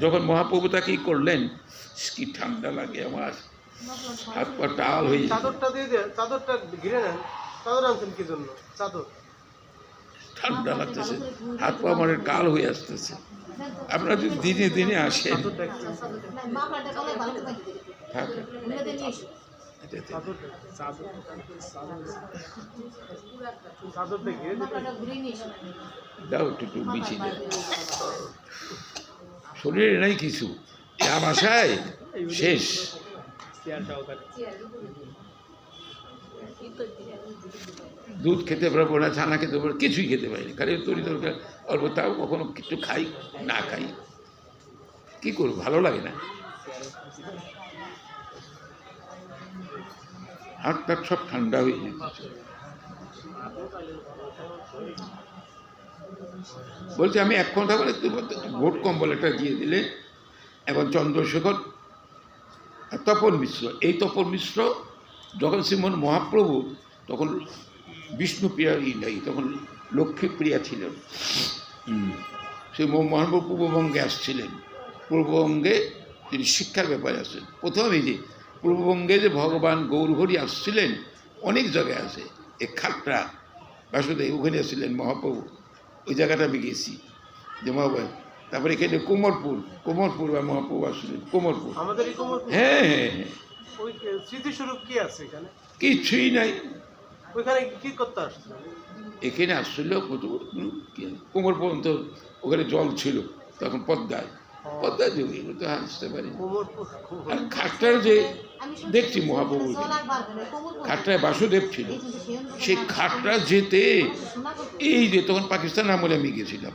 যখন মহাপ্রভু তাকে করলেন, কি ঠান্ডা লাগে আমার, হাত পা টাল হয়ে যায়।
চাদরটা দিয়ে দেন, চাদরটা ঘিরে নেন। চাদর আনছেন কি জন্য? চাদর
ঠান্ডা লাগতেছে, হাত পা আমার কাল হয়ে আসতেছে। আপনারা যদি দিনে দিনে আসেন, দাও একটু বিছি দেন, শরীরে নাই কিছু, যা বাসায় শেষ। দুধ খেতে পারবো না, ছানা খেতে পারবো, কিছুই খেতে পারিনি, খালি তরি তরকারি অল্প, তাও কখনো কিছু খাই না খাই, কি করবো, ভালো লাগে না। হাত টাত সব ঠান্ডা হয়ে যেতেছে। বলছি আমি এক কথা বলে ভোট কম্বল একটা দিয়ে দিলে। এখন চন্দ্রশেখর আর তপন মিশ্র, এই তপন মিশ্র যখন শ্রীমন মহাপ্রভু তখন বিষ্ণুপ্রিয়া নাই, তখন লক্ষ্মীপ্রিয়া ছিলেন। সেই মহাপ্রভু পূর্ববঙ্গে আসছিলেন, পূর্ববঙ্গে তিনি শিক্ষার ব্যাপারে আসছেন। প্রথমে যে পূর্ববঙ্গে যে ভগবান গৌরহরি আসছিলেন, অনেক জায়গায় আছে, এই খাট্টা বাসুদেব ওখানে আসছিলেন মহাপ্রভু, ওই জায়গাটা আমি গেছি যে মহাপ্রভু। তারপরে এখানে কোমরপুর বা মহাপ্রভু আসছিলেন কোমরপুর। হ্যাঁ হ্যাঁ হ্যাঁ,
ওই স্মৃতিস্বরূপ কি আছে এখানে?
কিছুই নাই,
ওইখানে কি করতে আসছে?
এখানে আসছিল কোমর পর্যন্ত, ওখানে জল ছিল তখন পদ্মায় যোগে, এগুলো তো আসতে পারি। আর খাটটার যে দেখছি মহাপ্রভু, খাটটায় বাসুদেব ছিল, সেই খাটটা যেতে এই যে তখন পাকিস্তান আমলে আমি গেছিলাম,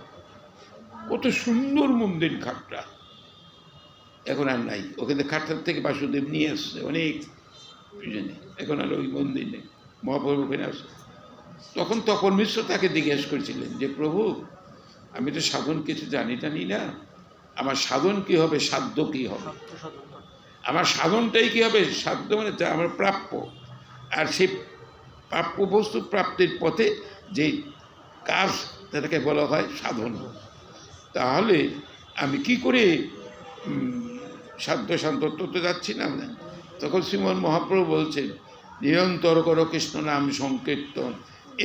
কত সুন্দর মন্দির খাটটা, এখন আর নাই। ওখানে খাটটার থেকে বাসুদেব নিয়ে আসছে অনেক, এখন আর ওই মন্দির নেই, মহাপ্রভু ওখানে আসছে। তখন তপন মিশ্র তাকে জিজ্ঞেস করেছিলেন যে প্রভু, আমি তো সাধন কিছু জানি না, আমার সাধন কি হবে, সাধ্য কি হবে, আমার সাধনটাই কি হবে, সাধ্য মানে যা আমার প্রাপ্য, আর সেই প্রাপ্য বস্তু প্রাপ্তির পথে যে কাজ তাকে বলা হয় সাধন। তাহলে আমি কি করে সাধ্য শান্তত্ব তো যাচ্ছি না। তখন শ্রীমন মহাপ্রভু বলছেন, নিরন্তর করো কৃষ্ণ নাম সংকীর্তন,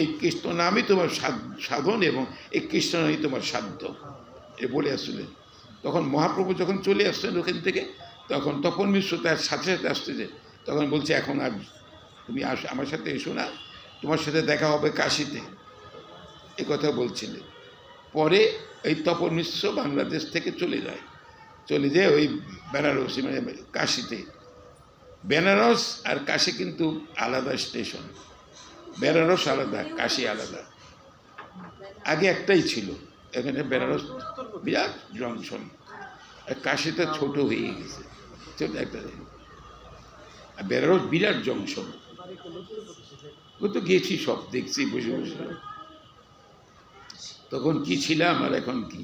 এই কৃষ্ণ নামই তোমার সাধন এবং এই কৃষ্ণ নামই তোমার সাধ্য, এ বলে আসছিলেন। তখন মহাপ্রভু যখন চলে আসছেন ওখান থেকে, তখন তপন মিশ্র তার সাথে সাথে আসতেছে, তখন বলছে এখন আর তুমি আমার সাথে এসো না, তোমার সাথে দেখা হবে কাশিতে, এ কথা বলছিলেন। পরে এই তপন মিশ্র বাংলাদেশ থেকে চলে যায় ওই বেনারসি মানে কাশিতে। বেনারস আর কাশি কিন্তু আলাদা স্টেশন, বেনারস আলাদা, কাশি আলাদা। আগে একটাই ছিল, এখানে বেনারস বিরাট জংশন, কাশিটা ছোট হয়ে গেছে, ছোট একটা, বেনারস বিরাট জংশন। ও তো গেছি, সব দেখছি বসে বসে, তখন কি ছিলাম আর এখন কি।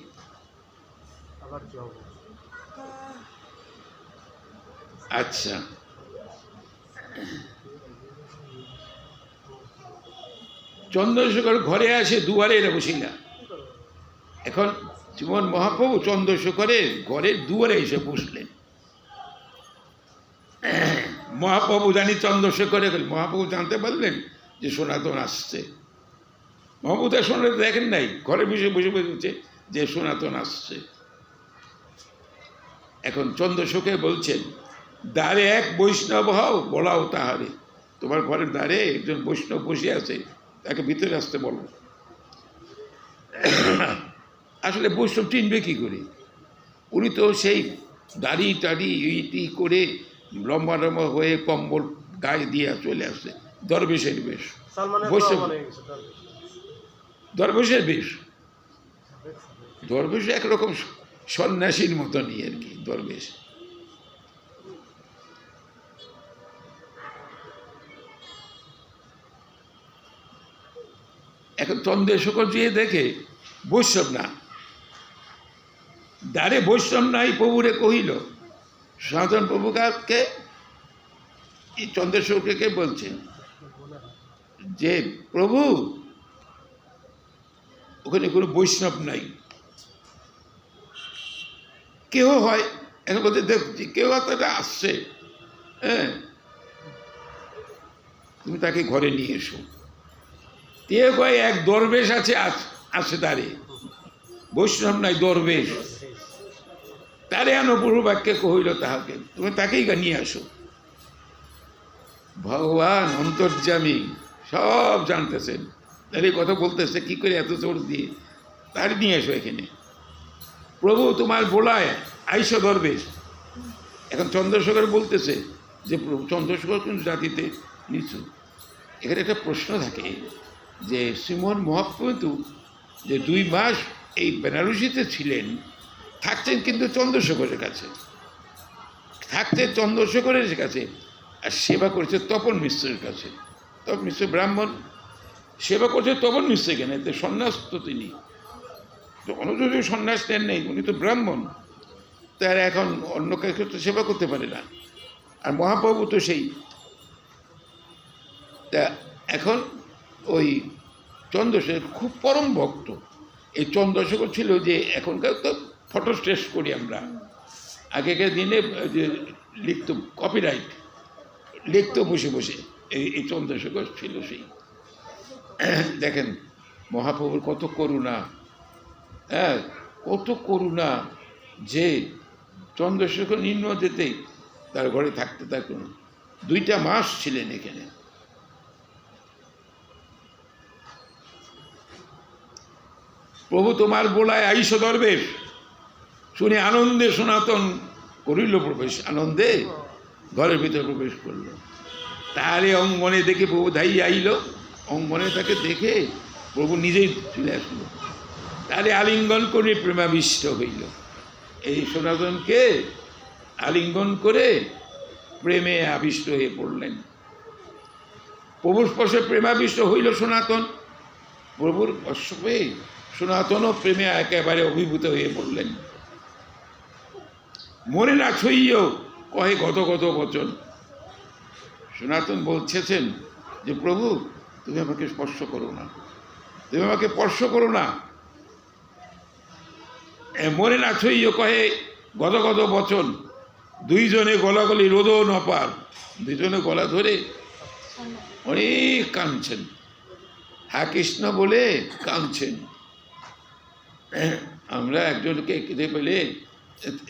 আচ্ছা, চন্দ্রশেখর ঘরে আসে, দুয়ারে এরা বসিলা। এখন শ্রীমন মহাপ্রভু চন্দ্রশেখরের ঘরের দুয়ারে এসে বসলেন। মহাপ্রভু জানি চন্দ্রশেখরে, মহাপ্রভু জানতে পারলেন যে সনাতন আসছে। মহম্মদ হাসান দেখেন নাই, ঘরে বসে বসে বলছে যে সনাতন আসছে। এখন চন্দ্রশোকে বলছেন, দ্বারে এক বৈষ্ণব হও, বলাও তাহারে। তোমার ঘরের দ্বারে একজন বৈষ্ণব বসে আছে, তাকে ভিতরে আসতে বলো। আসলে বৈষ্ণব চিনবে কি করে? উনি তো সেই দাড়ি টাড়ি ইটি করে লম্বা লম্বা হয়ে কম্বল গায়ে দিয়ে চলে আসছে, দরবেশের বেশ।
সালমানের
বৈষ্ণব
রহমান হয়ে গেছে দরবেশ।
দরবেশের বেশ, দরবেশ একরকম সন্ন্যাসীর মতনই আর কি দরবেশ। এখন চন্দ্রশেখর দিয়ে দেখে বৈষ্ণব না, দ্বারে বৈষ্ণব নাই, প্রভুরে কহিল। সনাতন প্রভুকে এই চন্দ্রশেখরকে বলছেন যে প্রভু ওখানে কোনো বৈষ্ণব নাই, কেউ হয়। এখন বলতে দেখছি কেউ একটা আসছে, হ্যাঁ, তুমি তাকে ঘরে নিয়ে এসো। কেউ কয় এক দরবেশ আছে, আসে তারে, বৈষ্ণব নাই, দরবেশ। তারে আনো প্রভু বাক্যে কহিল তাহাকে, তুমি তাকেই নিয়ে আসো। ভগবান অন্তর্যামী, সব জানতেছেন, তাহলে কথা বলতেছে কি করে এত জোর দিয়ে, তার নিয়ে এসো এখানে। প্রভু তোমার বোলায় আইসো দরবেশ। এখন চন্দ্রশেখর বলতেছে যে প্রভু, চন্দ্রশেখর কোন জাতিতে নিচু। এখানে একটা প্রশ্ন থাকে যে শ্রীমোহন মহাপ্রভু যে 2 মাস এই বেনারসিতে ছিলেন, থাকতেন কিন্তু চন্দ্রশেখরের কাছে, থাকতেন চন্দ্রশেখরের কাছে, আর সেবা করেছে তপন মিশ্রের কাছে। তপন মিশ্র ব্রাহ্মণ, সেবা করছে তপন মিশ্র। এখানে তো সন্ন্যাস তো তিনি তো অনুযোগী সন্ন্যাস নেন নেই, উনি তো ব্রাহ্মণ, তার এখন অন্য কাউকে তো সেবা করতে পারে না। আর মহাপ্রভু তো সেই। তা এখন ওই চন্দ্রশেখর খুব পরম ভক্ত। এই চন্দ্রশেখর ছিল যে এখনকার তো ফটো টেস্ট করি আমরা, আগেকার দিনে যে লিখত কপিরাইট লিখত বসে বসে, এই চন্দ্রশেখর ছিল সেই। দেখেন মহাপ্রভুর কত করুণা, হ্যাঁ, কত করুণা যে চন্দ্রশেখর নিম্ন যেতে তার ঘরে থাকতে থাকুন। 2টা মাস ছিলেন এখানে। প্রভু তোমার বোলায় আইস দরবেশ। শুনে আনন্দে সনাতন করিল প্রবেশ, আনন্দে ঘরের ভিতরে প্রবেশ করল। তাহলে অঙ্গনে দেখে প্রভু ধাই আইল, অঙ্গনে তাকে দেখে প্রভু নিজেই চলে আসলো। তাহলে আলিঙ্গন করে প্রেমাবিষ্ট হইল। এই সনাতনকে আলিঙ্গন করে প্রেমে আবিষ্ট হয়ে পড়লেন। প্রভুর স্পর্শে প্রেমাবিষ্ট হইল সনাতন। প্রভুর স্পর্শ পেয়ে সনাতনও প্রেমে একেবারে অভিভূত হয়ে পড়লেন। মনে না ছইও কহে গত গত বচন। সনাতন বলছেন যে প্রভু তুমি আমাকে স্পর্শ করো না, তুমি আমাকে স্পর্শ করো না। মনে না ছইও কহে গত গত বচন। 2 জনে গলাগলি রোদ নপার, 2 জনে গলা ধরে অনেক কাঁদছেন, হা কৃষ্ণ বলে কাঁদছেন। আমরা একজনকে কেঁদে পেলে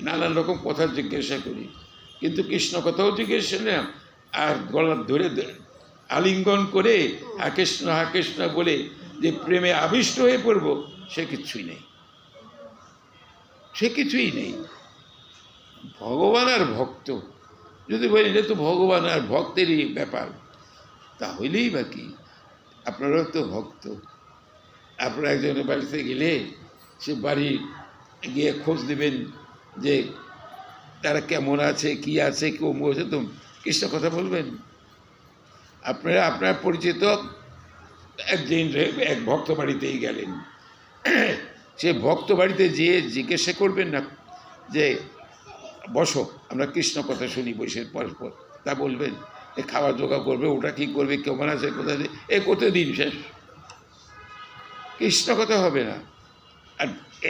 নানান রকম কথা জিজ্ঞাসা করি, কিন্তু কৃষ্ণ কথাও জিজ্ঞাসা না, আর গলা ধরে আলিঙ্গন করে হা কৃষ্ণ বলে যে প্রেমে আবিষ্ট হয়ে পড়ব, সে কিছুই নেই, সে কিছুই নেই। ভগবান আর ভক্ত যদি বলেন এটা তো ভগবান আর ভক্তেরই ব্যাপার, তাহলেই বা কি? আপনারাও তো ভক্ত। আপনারা একজনের বাড়িতে গেলে সে বাড়ি গিয়ে খোঁজ দেবেন যে তারা কেমন আছে, কি আছে, কেউ বলছে তো কৃষ্ণ কথা বলবেন। আপনারা আপনার পরিচিত একদিন এক ভক্ত বাড়িতেই গেলেন, সে ভক্ত বাড়িতে যেয়ে জিজ্ঞাসা করবেন না যে বসো আমরা কৃষ্ণ কথা শুনি বসে পরস্পর, তা বলবেন। এ খাওয়া জোগাড় করবে, ওটা কী করবে, কেমন আছে, কোথায় এ কত দিন শেষ, কৃষ্ণ কথা হবে না। আর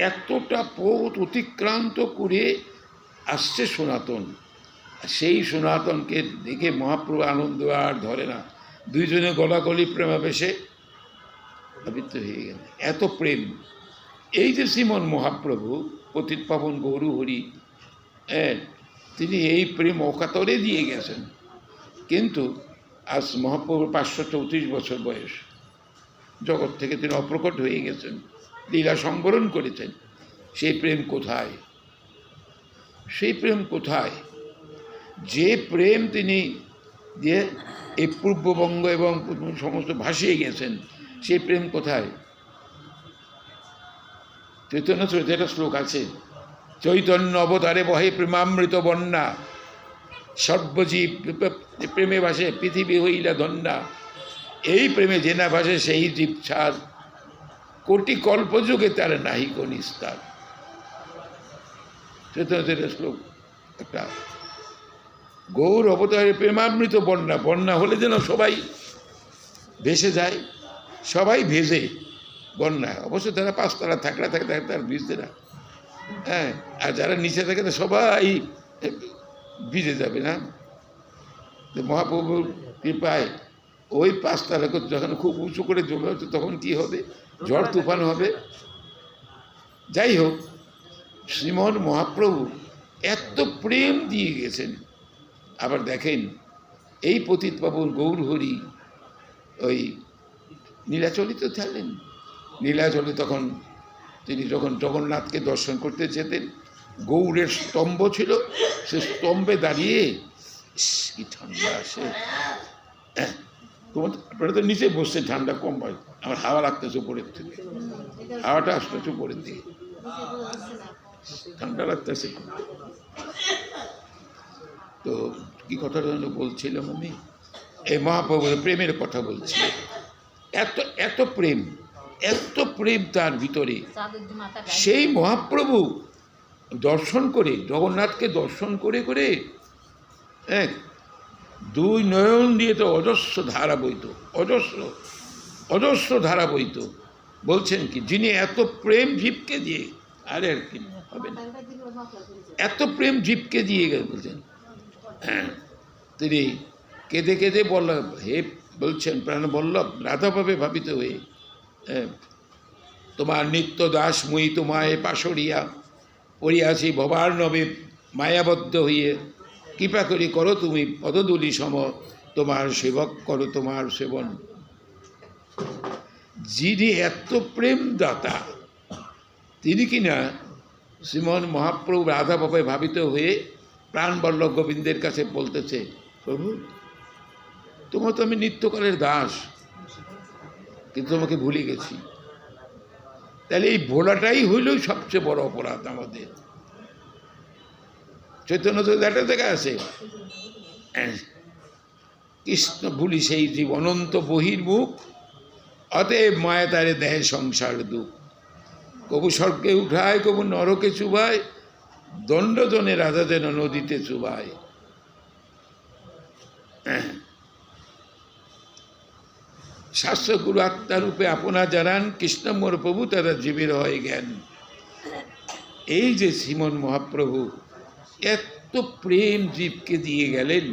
এতটা পথ অতিক্রান্ত করে আসছে সনাতন, সেই সনাতনকে দেখে মহাপ্রভু আনন্দ আর ধরে না। 2 জনে গলাগলি প্রেমাবেশে আবৃত হয়ে গেল, এত প্রেম। এই যে শ্রীমন মহাপ্রভু পতিত পাবন গৌরহরি, তিনি এই প্রেম অকাতরে দিয়ে গেছেন। কিন্তু আজ মহাপ্রভুর 534 বছর বয়স, জগৎ থেকে তিনি অপ্রকট হয়ে গেছেন, লীলা সংবরণ করেছেন। সেই প্রেম কোথায়? সেই প্রেম কোথায়? যে প্রেম তিনি দিয়ে এই পূর্ববঙ্গ এবং সমস্ত ভাসিয়ে গেছেন, সেই প্রেম কোথায়? চৈতন্য চরিতে একটা শ্লোক আছে, চৈতন্য অবতারে বহে প্রেমামৃত বন্যা, সর্বজীব প্রেমে ভাসে পৃথিবী হইলা ধন্যা। এই প্রেমে যে না ভাসে সেই জীব ছাড়, কোটি কল্পযুগে তার নাহি কোন নিস্তার। চৈতন্য চরিতের শ্লোক একটা। গৌর অবতারে প্রেমামৃত বন্যা, বন্যা হলে যেন সবাই ভেসে যায়, সবাই ভেজে বন্যায়। অবশ্য তারা 5 তলা থাকলে থাকে তার ভিজতে না, আর যারা নিচে থাকে সবাই ভিজে যাবে না। মহাপ্রভুর কৃপায় ওই 5 তলা যখন খুব উঁচু করে জমে হচ্ছে, তখন কি হবে? ঝড় তুফান হবে। যাই হোক, শ্রীমন মহাপ্রভু এত প্রেম দিয়ে গেছেন। আবার দেখেন, এই পতিত পাবন গৌরহরি ওই নীলাচলিত থাকলেন। নীলাচলে তখন তিনি যখন জগন্নাথকে দর্শন করতে যেতেন, গৌরের স্তম্ভ ছিল, সে স্তম্ভে দাঁড়িয়ে কি ঠান্ডা আসে। আপনারা তো নিচে বসছে, ঠান্ডা কম পায়, আমার হাওয়া লাগতেছে উপরের থেকে, হাওয়াটা আসতেছে উপরের দিকে, ঠান্ডা লাগতেছে। তো কি কথাটা বলছিলাম আমি? এই মহাপ্রভুর প্রেমের কথা বলছি। এত এত প্রেম, এত প্রেম তার ভিতরে। সেই মহাপ্রভু দর্শন করে, জগন্নাথকে দর্শন করে করে 2 নয়ন দিয়ে তো অজস্র ধারা বইত, অজস্র ধারা বইত। বলছেন কি, যিনি এত প্রেম জীবকে দিয়ে, আর কি হবে না, এত প্রেম জীবকে দিয়ে গেল। বলছেন তিনি কেঁদে কেঁদে বল্লভ, হে বলছেন প্রাণবল্লভ, রাধাভাবে ভাবিত হয়ে, তোমার নিত্য দাস মুই তোমায় পাশরিয়া পড়িয়াছি ভবার নবে মায়াবদ্ধ হইয়ে, কৃপা করি করো তুমি পদধূলি সম, তোমার সেবক করো তোমার সেবন। যিনি এত প্রেম দাতা, তিনি কিনা শ্রীমন মহাপ্রভু রাধাভাবে ভাবিত হয়ে প্রাণবল্লভ গোবিন্দের কাছে বলতেছে, প্রভু তোমার তো আমি নিত্যকালের দাস, কিন্তু তোমাকে ভুলে গেছি। তাহলে এই ভোলাটাই হইল সবচেয়ে বড় অপরাধ আমাদের। চৈতন্য চরিতে দেখা আছে, কৃষ্ণ ভুলি সেই জীব অনন্ত বহির্মুখ, অতএব মায়া তারে দেহে সংসার দুঃখ। কবু স্বর্গে উঠায়, কবু নরকে চুবায়, দণ্ডজনে রাজা যেন নদীতে চুবায়। শাস্ত্রগুরু আত্মারূপে আপনা জানান, কৃষ্ণমোর প্রভু তারা জীবের হয় জ্ঞান। এই যে শ্রীমন মহাপ্রভু এত প্রেম জীবকে দিয়ে গেলেন,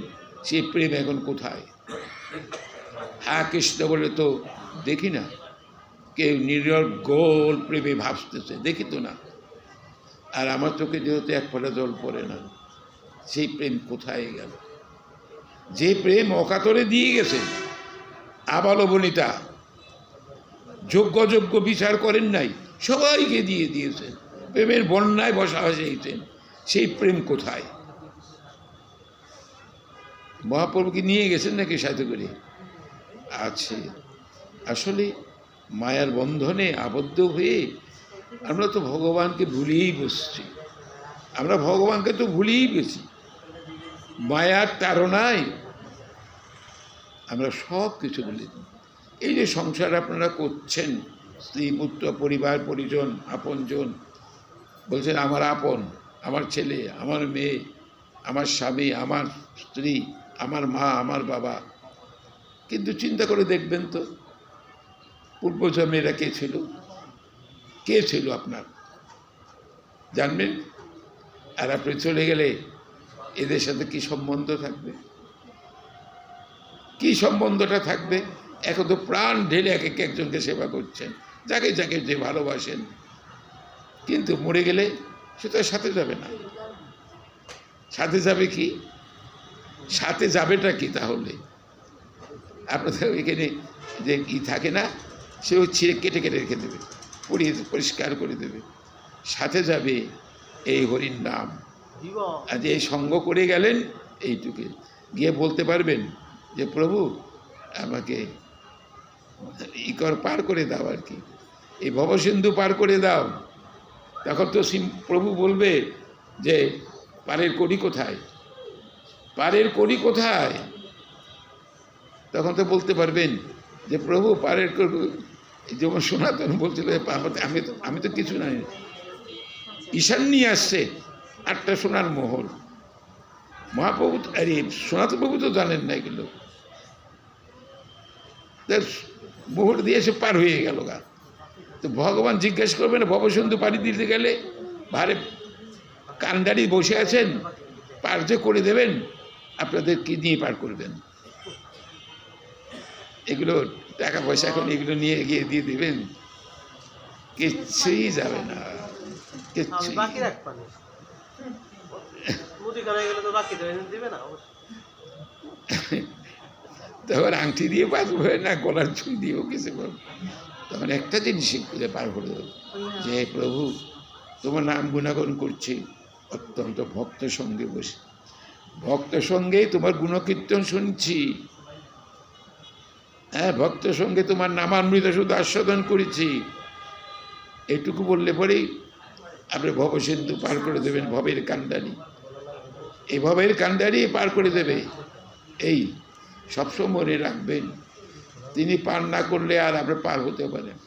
সে প্রেম এখন কোথায়? হ্যাঁ কৃষ্ণ বলে তো দেখি না, কেউ নীরব গোল প্রেমে ভাসতেছে, দেখি তো না। আর আমার চোখে যেহেতু 1 ফোঁটা জল পড়ে না, সেই প্রেম কোথায় গেল? যে প্রেম অকাতরে দিয়ে গেছে, আবালবনিতা যোগ্য যোগ্য বিচার করেন নাই, সবাইকে দিয়ে দিয়েছেন, প্রেমের বন্যায় বসা হয়েছেন, সেই প্রেম কোথায়? মহাপ্রভুকে নিয়ে গেছেন নাকি সাথে করে? আছে। আসলে মায়ার বন্ধনে আবদ্ধ হয়ে আমরা তো ভগবানকে ভুলেই বসছি, আমরা ভগবানকে তো ভুলেই গেছি। মায়ার তাড়নায় আমরা সব কিছু বলি। এই যে সংসার আপনারা করছেন, স্ত্রী পুত্র পরিবার পরিজন আপনজন, বলছেন আমার আপন, আমার ছেলে, আমার মেয়ে, আমার স্বামী, আমার স্ত্রী, আমার মা, আমার বাবা। কিন্তু চিন্তা করে দেখবেন তো, পূর্বজন্মেরা কে ছিল? কে ছিল আপনার? জানবেন। আর আপনি চলে গেলে এদের সাথে কি সম্বন্ধ থাকবে? কি সম্বন্ধটা থাকবে? এখন তো প্রাণ ঢেলে এক একজনকে সেবা করছেন, যাকে যাকে যে ভালোবাসেন, কিন্তু মরে গেলে সে তো সাথে যাবে না। সাথে যাবে কি? সাথে যাবেটা কি তাহলে? আপনাদের এখানে যে থাকে না, সেও ছিঁড়ে কেটে কেটে রেখে দেবে, পরিষ্কার করে দেবে। সাথে যাবে এই হরির নাম। আজ এই সঙ্গ করে গেলেন, এইটুকু গিয়ে বলতে পারবেন যে প্রভু আমাকে পার করে দাও, আর কি এই ভবসিন্ধু পার করে দাও। তখন তো প্রভু বলবে যে পারের কড়ি কোথায়, পারের কড়ি কোথায়? তখন তো বলতে পারবেন যে প্রভু পারের যেমন সনাতন বলছিল, আমি তো কিছু নাই, ঈশান নিয়ে আসছে 8টা সোনার মোহর। মহাপ্রভু আরে সনাতন প্রভু তো জানেন না এগুলো, মোহর দিয়ে সে পার হয়ে গেল গা। তো ভগবান জিজ্ঞেস করবেন ভবসিন্ধু পাড়ি দিতে গেলে ভারে কান্ডারি বসে আছেন, পার যে করে দেবেন, আপনাদের কি নিয়ে পার করবেন? এগুলো টাকা পয়সা এখন এগুলো নিয়ে গিয়ে দিয়ে দিবেন, কিচ্ছুই যাবে না, কিচ্ছুই। তখন আংটি দিয়ে বাঁচবো না, গলার চুল দিয়েও কিছু করবো। তখন একটা জিনিস খুঁজে পার করে দেবো যে প্রভু তোমার নাম গুণাগুণ করছি, অত্যন্ত ভক্ত সঙ্গে বসে, ভক্ত সঙ্গেই তোমার গুণকীর্তন শুনছি, হ্যাঁ ভক্ত সঙ্গে তোমার নামামৃত শুধু আস্বাদন করেছি। এইটুকু বললে পরেই আপনি ভবসিন্ধু পার করে দেবেন, ভবের কান্ডারি। এই ভবের কান্ডারি পার করে দেবে, এই সবসময় মনে রাখবেন। তিনি পার না করলে আর আপনি পার হতে পারেন।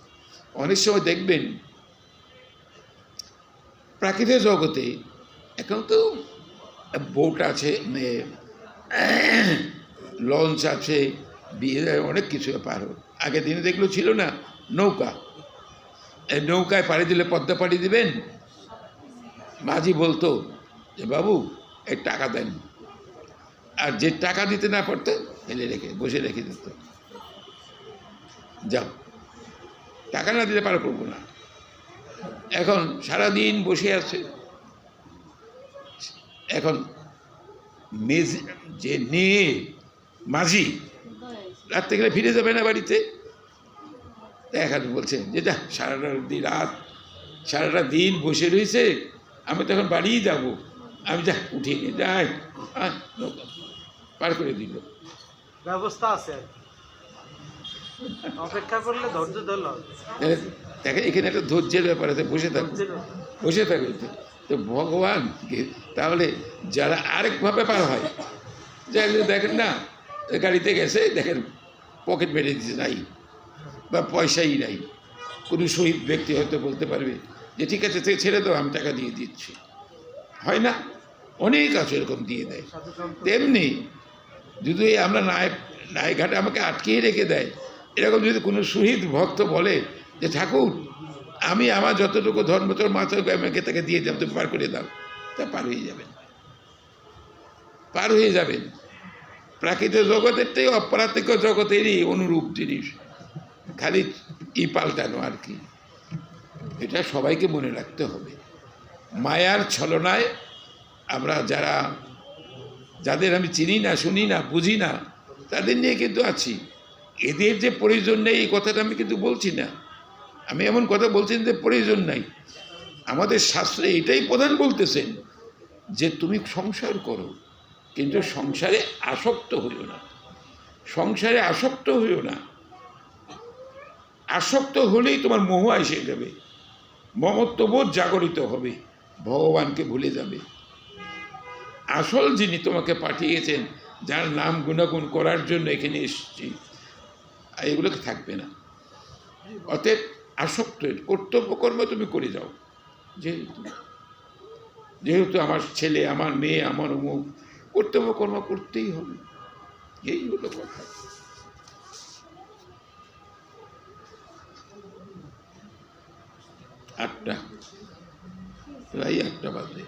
অনেক সময় দেখবেন প্রাকৃতিক জগতে এখন তো বোট আছে, লঞ্চ আছে, অনেক কিছু পার হোক। আগের দিনে দেখলো ছিল না নৌকা, এই নৌকায় পাড়ি দিলে পদ্মা পাড়ি দিবেন, মাঝি বলতো যে বাবু এই টাকা দেন, আর যে টাকা দিতে না পারতো ফেলে রেখে বসে রেখে দিত, যাও টাকা না দিতে পার করবো না। এখন সারাদিন বসে আছে, এখন যে নিয়ে মাঝি রাত্রে গেলে ফিরে যাবে না বাড়িতে, এখন বলছে যে যা সারাটা দিন বসে রয়েছে, আমি তো এখন বাড়িই যাবো, আমি যা উঠিয়ে নিয়ে যাই, পার করে দিল।
ব্যবস্থা আছে, অপেক্ষা করলে ধৈর্য ধরল।
দেখেন এখানে একটা ধৈর্যের ব্যাপার আছে, বসে থাকবে তো ভগবান। তাহলে যারা আরেকভাবে পার হয়, দেখেন না গাড়িতে গেছে, দেখেন পকেট মেরে দিতে নাই বা পয়সাই নাই, কোনো শহীদ ব্যক্তি হয়তো বলতে পারবে যে ঠিক আছে ছেড়ে দাও, আমি টাকা দিয়ে দিচ্ছি, হয় না? অনেক আছে এরকম দিয়ে দেয়। তেমনি যদি আমরা নায়ঘাটে আমাকে আটকিয়ে রেখে দেয়, এরকম যদি কোনো শহীদ ভক্ত বলে যে ঠাকুর আমি আমার যতটুকু ধর্ম তোর মাথায় আমাকে তাকে দিয়ে যাও, তুমি পার করে দাও, তা পার হয়ে যাবেন, পার হয়ে যাবেন। প্রাকৃতিক জগতেরটাই অপ্রাকৃতিক জগতেরই অনুরূপ জিনিস, খালি পাল্টানো আর কি। এটা সবাইকে মনে রাখতে হবে। মায়ার ছলনায় আমরা যাদের আমি চিনি না, শুনি না, বুঝি না, তাদের নিয়ে কিন্তু আছি। এদের যে প্রয়োজন নেই এই কথাটা আমি কিন্তু বলছি না, আমি এমন কথা বলছি যে প্রয়োজন নাই। আমাদের শাস্ত্রে এটাই প্রধান বলতেছেন যে তুমি সংসার করো, কিন্তু সংসারে আসক্ত হইও না, সংসারে আসক্ত হইও না। আসক্ত হলেই তোমার মোহ এসে যাবে, মমত্ববোধ জাগরিত হবে, ভগবানকে ভুলে যাবে। আসল যিনি তোমাকে পাঠিয়েছেন, যার নাম গুণাগুণ করার জন্য এখানে এসেছি, এগুলোকে থাকবে না। অতএব আসক্ত কর্তব্যকর্ম তুমি করে যাও, যেহেতু আমার ছেলে, আমার মেয়ে, আমার অমুক, কর্তব্যকর্ম করতেই হবে, এই হলো কথা। আটটা প্রায় 8টা বাজে।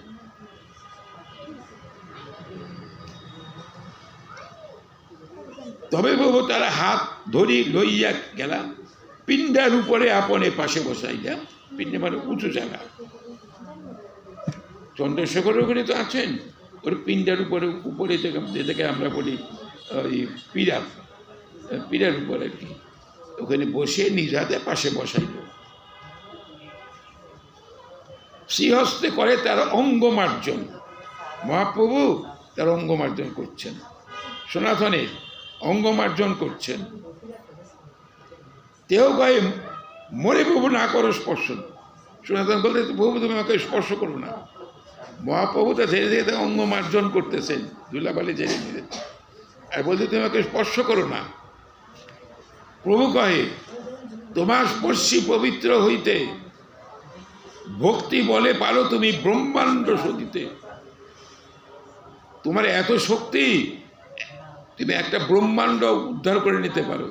তবে বাবু তারা হাত ধরি লইয়া গেলাম, পিণ্ডার উপরে আপনে পাশে বসাইলাম। পিণ্ডে মানে উঁচু জায়গা। চন্দ্রশেখর ওখানে তো আছেন, ওর পিণ্ডার উপরে উপরে যেটাকে আমরা বলি ওই পীড়ার উপর আর কি, ওখানে বসে নিজ হাতে পাশে বসাইল। শ্রীহস্তে করে তার অঙ্গমার্জন। মহাপ্রভু তার অঙ্গমার্জন করছেন, সনাতনের অঙ্গমার্জন করছেন। তেও কয়ে মরে প্রভু না করো স্পর্শ। সনাতন বলতে প্রভু তুমি আমাকে স্পর্শ করো না। মহাপ্রভু তো ধীরে ধীরে অঙ্গমার্জন করতেছেন, ধুলাবালি ঝেড়ে ধীরে, আর বলতে তুমি আমাকে স্পর্শ করো না। প্রভু কহে তোমার স্পর্শী পবিত্র হইতে, ভক্তি বলে পারো তুমি ব্রহ্মাণ্ড সদিতে। তোমার এত শক্তি, তুমি একটা ব্রহ্মাণ্ড উদ্ধার করে নিতে পারো।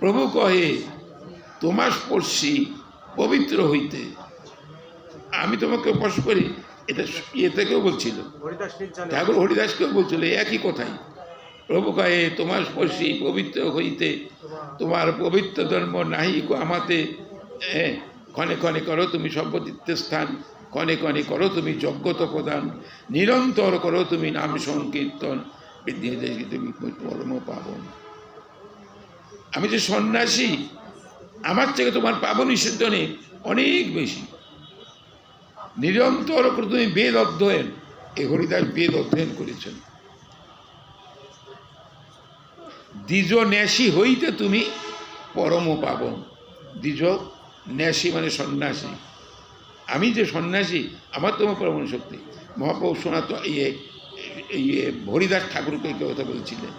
প্রভু কহে তোমার স্পর্শী পবিত্র হইতে, আমি তোমাকে স্পর্শ করি। এটা ইয়ে থেকেও বলছিল, ঠাকুর হরিদাসকেও বলছিল একই কথাই। প্রভু কহে তোমার স্পর্শী পবিত্র হইতে, তোমার পবিত্র ধর্ম নাহি আমাতে। ক্ষণে ক্ষণে করো তুমি সর্বতীর্থের স্থান, ক্ষণে ক্ষণে করো তুমি যজ্ঞত প্রদান, নিরন্তর করো তুমি নাম সংকীর্তন, বৃদ্ধি তুমি পরম পাবন। আমি যে সন্ন্যাসী, আমার থেকে তোমার পাবন নিষিদ্ধ নেই অনেক বেশি। নিরন্তর করে তুমি বেদ অধ্যয়ন, এ হরিদাস বেদ অধ্যয়ন করেছেন। দ্বিজ ন্যাসী হইতে তুমি পরম পাবন। দ্বিজ ন্যাসী মানে সন্ন্যাসী, আমি যে সন্ন্যাসী, আমার তোমার পরম শক্তি। মহাপ্রভু সনাতন হরিদাস ঠাকুরকে কথা বলছিলেন,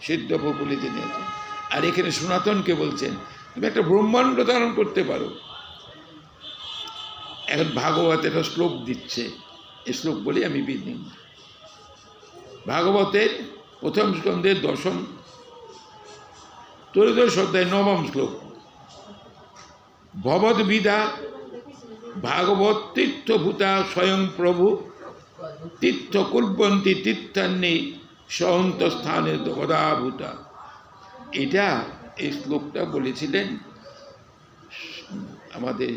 সিদ্ধ বকুলে তিনি আছেন। আর এখানে সনাতনকে বলছেন তুমি একটা ব্রহ্মাণ্ড ধারণ করতে পারো। এখন ভাগবত একটা শ্লোক দিচ্ছে, এই শ্লোক বলি আমি বিদিন। ভাগবতের প্রথম স্কন্ধের 10ম ত্রয়োদশ অধ্যায় 9ম শ্লোক। ভবদ্বিধা ভাগবত তীর্থভূতা স্বয়ং প্রভু, তীর্থ কুর্বন্তী তীর্থান্নি সহন্ত স্থানে গদাভূতা। এটা এই শ্লোকটা বলেছিলেন আমাদের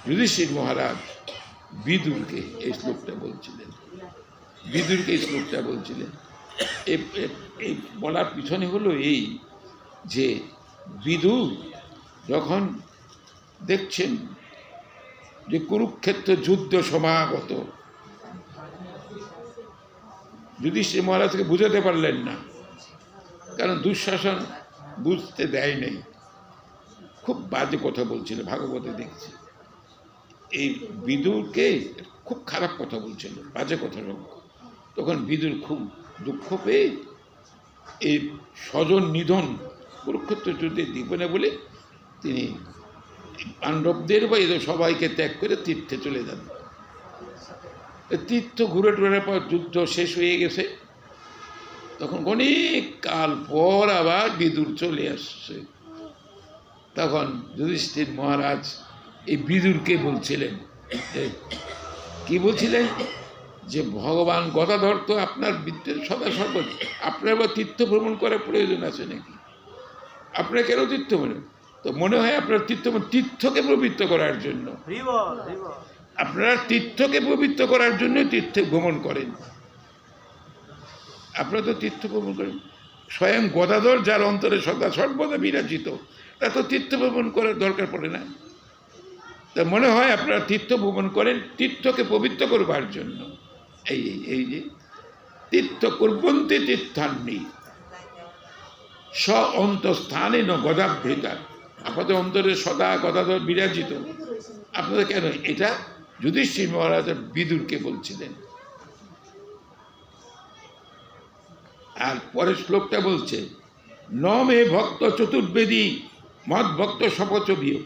যুধিষ্ঠির মহারাজ বিদুরকে। এই শ্লোকটা বলছিলেন, বিদুরকে এই শ্লোকটা বলছিলেন। এই বলার পিছনে হলো এই যে বিদুর যখন দেখছেন যে কুরুক্ষেত্র যুদ্ধ সমাগত, যুধিষ্ঠির মহারাজকে বুঝাতে পারলেন না, কারণ দুঃশাসন বুঝতে দেয় নাই। খুব বাজে কথা বলছিল, ভাগবতে দেখছি এই বিদুরকে খুব খারাপ কথা বলছিল, বাজে কথা সব। তখন বিদুর খুব দুঃখ পেয়ে এই স্বজন নিধন কুরুক্ষেত্র যুদ্ধে দিবে না বলে তিনি পাণ্ডবদের বা এদের সবাইকে ত্যাগ করে তীর্থে চলে যান। তীর্থ ঘুরে টুরের পর যুদ্ধ শেষ হয়ে গেছে, তখন অনেক কাল পর আবার বিদুর চলে আসছে। তখন যুধিষ্ঠির মহারাজ এই বিদুরকে বলছিলেন, কি বলছিলেন, যে ভগবান গদাধর তো আপনার বিদ্যের সদা সর্বদা, আপনার আবার তীর্থ ভ্রমণ করার প্রয়োজন আছে নাকি? আপনার কেন তীর্থ ভ্রমণ? তো মনে হয় আপনার তীর্থকে পবিত্র করার জন্য, আপনারা তীর্থকে পবিত্র করার জন্য তীর্থে ভ্রমণ করেন। আপনারা তো তীর্থ ভ্রমণ করেন, স্বয়ং গদাধর যার অন্তরে সদা সর্বদা বিরাজিত, তা তো তীর্থ ভ্রমণ করার দরকার পড়ে না। তা মনে হয় আপনারা তীর্থ ভ্রমণ করেন তীর্থকে পবিত্র করবার জন্য। এই যে তীর্থ কুর্বন্তী তীর্থান্নি স অন্তঃস্থানে ন গদাভৃতা, আপনাদের অন্তরে সদা গদাধর বিরাজিত, আপনাদের কেন? এটা যুধিষ্ঠির মহারাজ বিদুরকে বলছিলেন। আর পরের শ্লোকটা বলছে, ন মে ভক্ত চতুর্বেদী মদ ভক্ত শপথবীয়।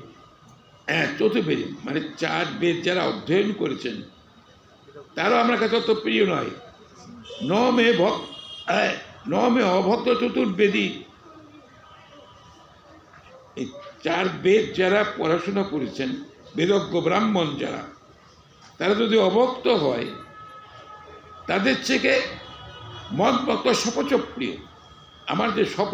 চতুর্বেদী মানে 4 বেদ যারা অধ্যয়ন করেছেন তারাও আমার কাছে অত প্রিয় নয়। ন মে অভক্ত চতুর্বেদী, এই 4 বেদ যারা পড়াশোনা করেছেন, বেদজ্ঞ ব্রাহ্মণ যারা, তারা যদি অভক্ত হয়, তাদের থেকে মদ ভক্ত শপথপ্রিয়, আমার যে শপথ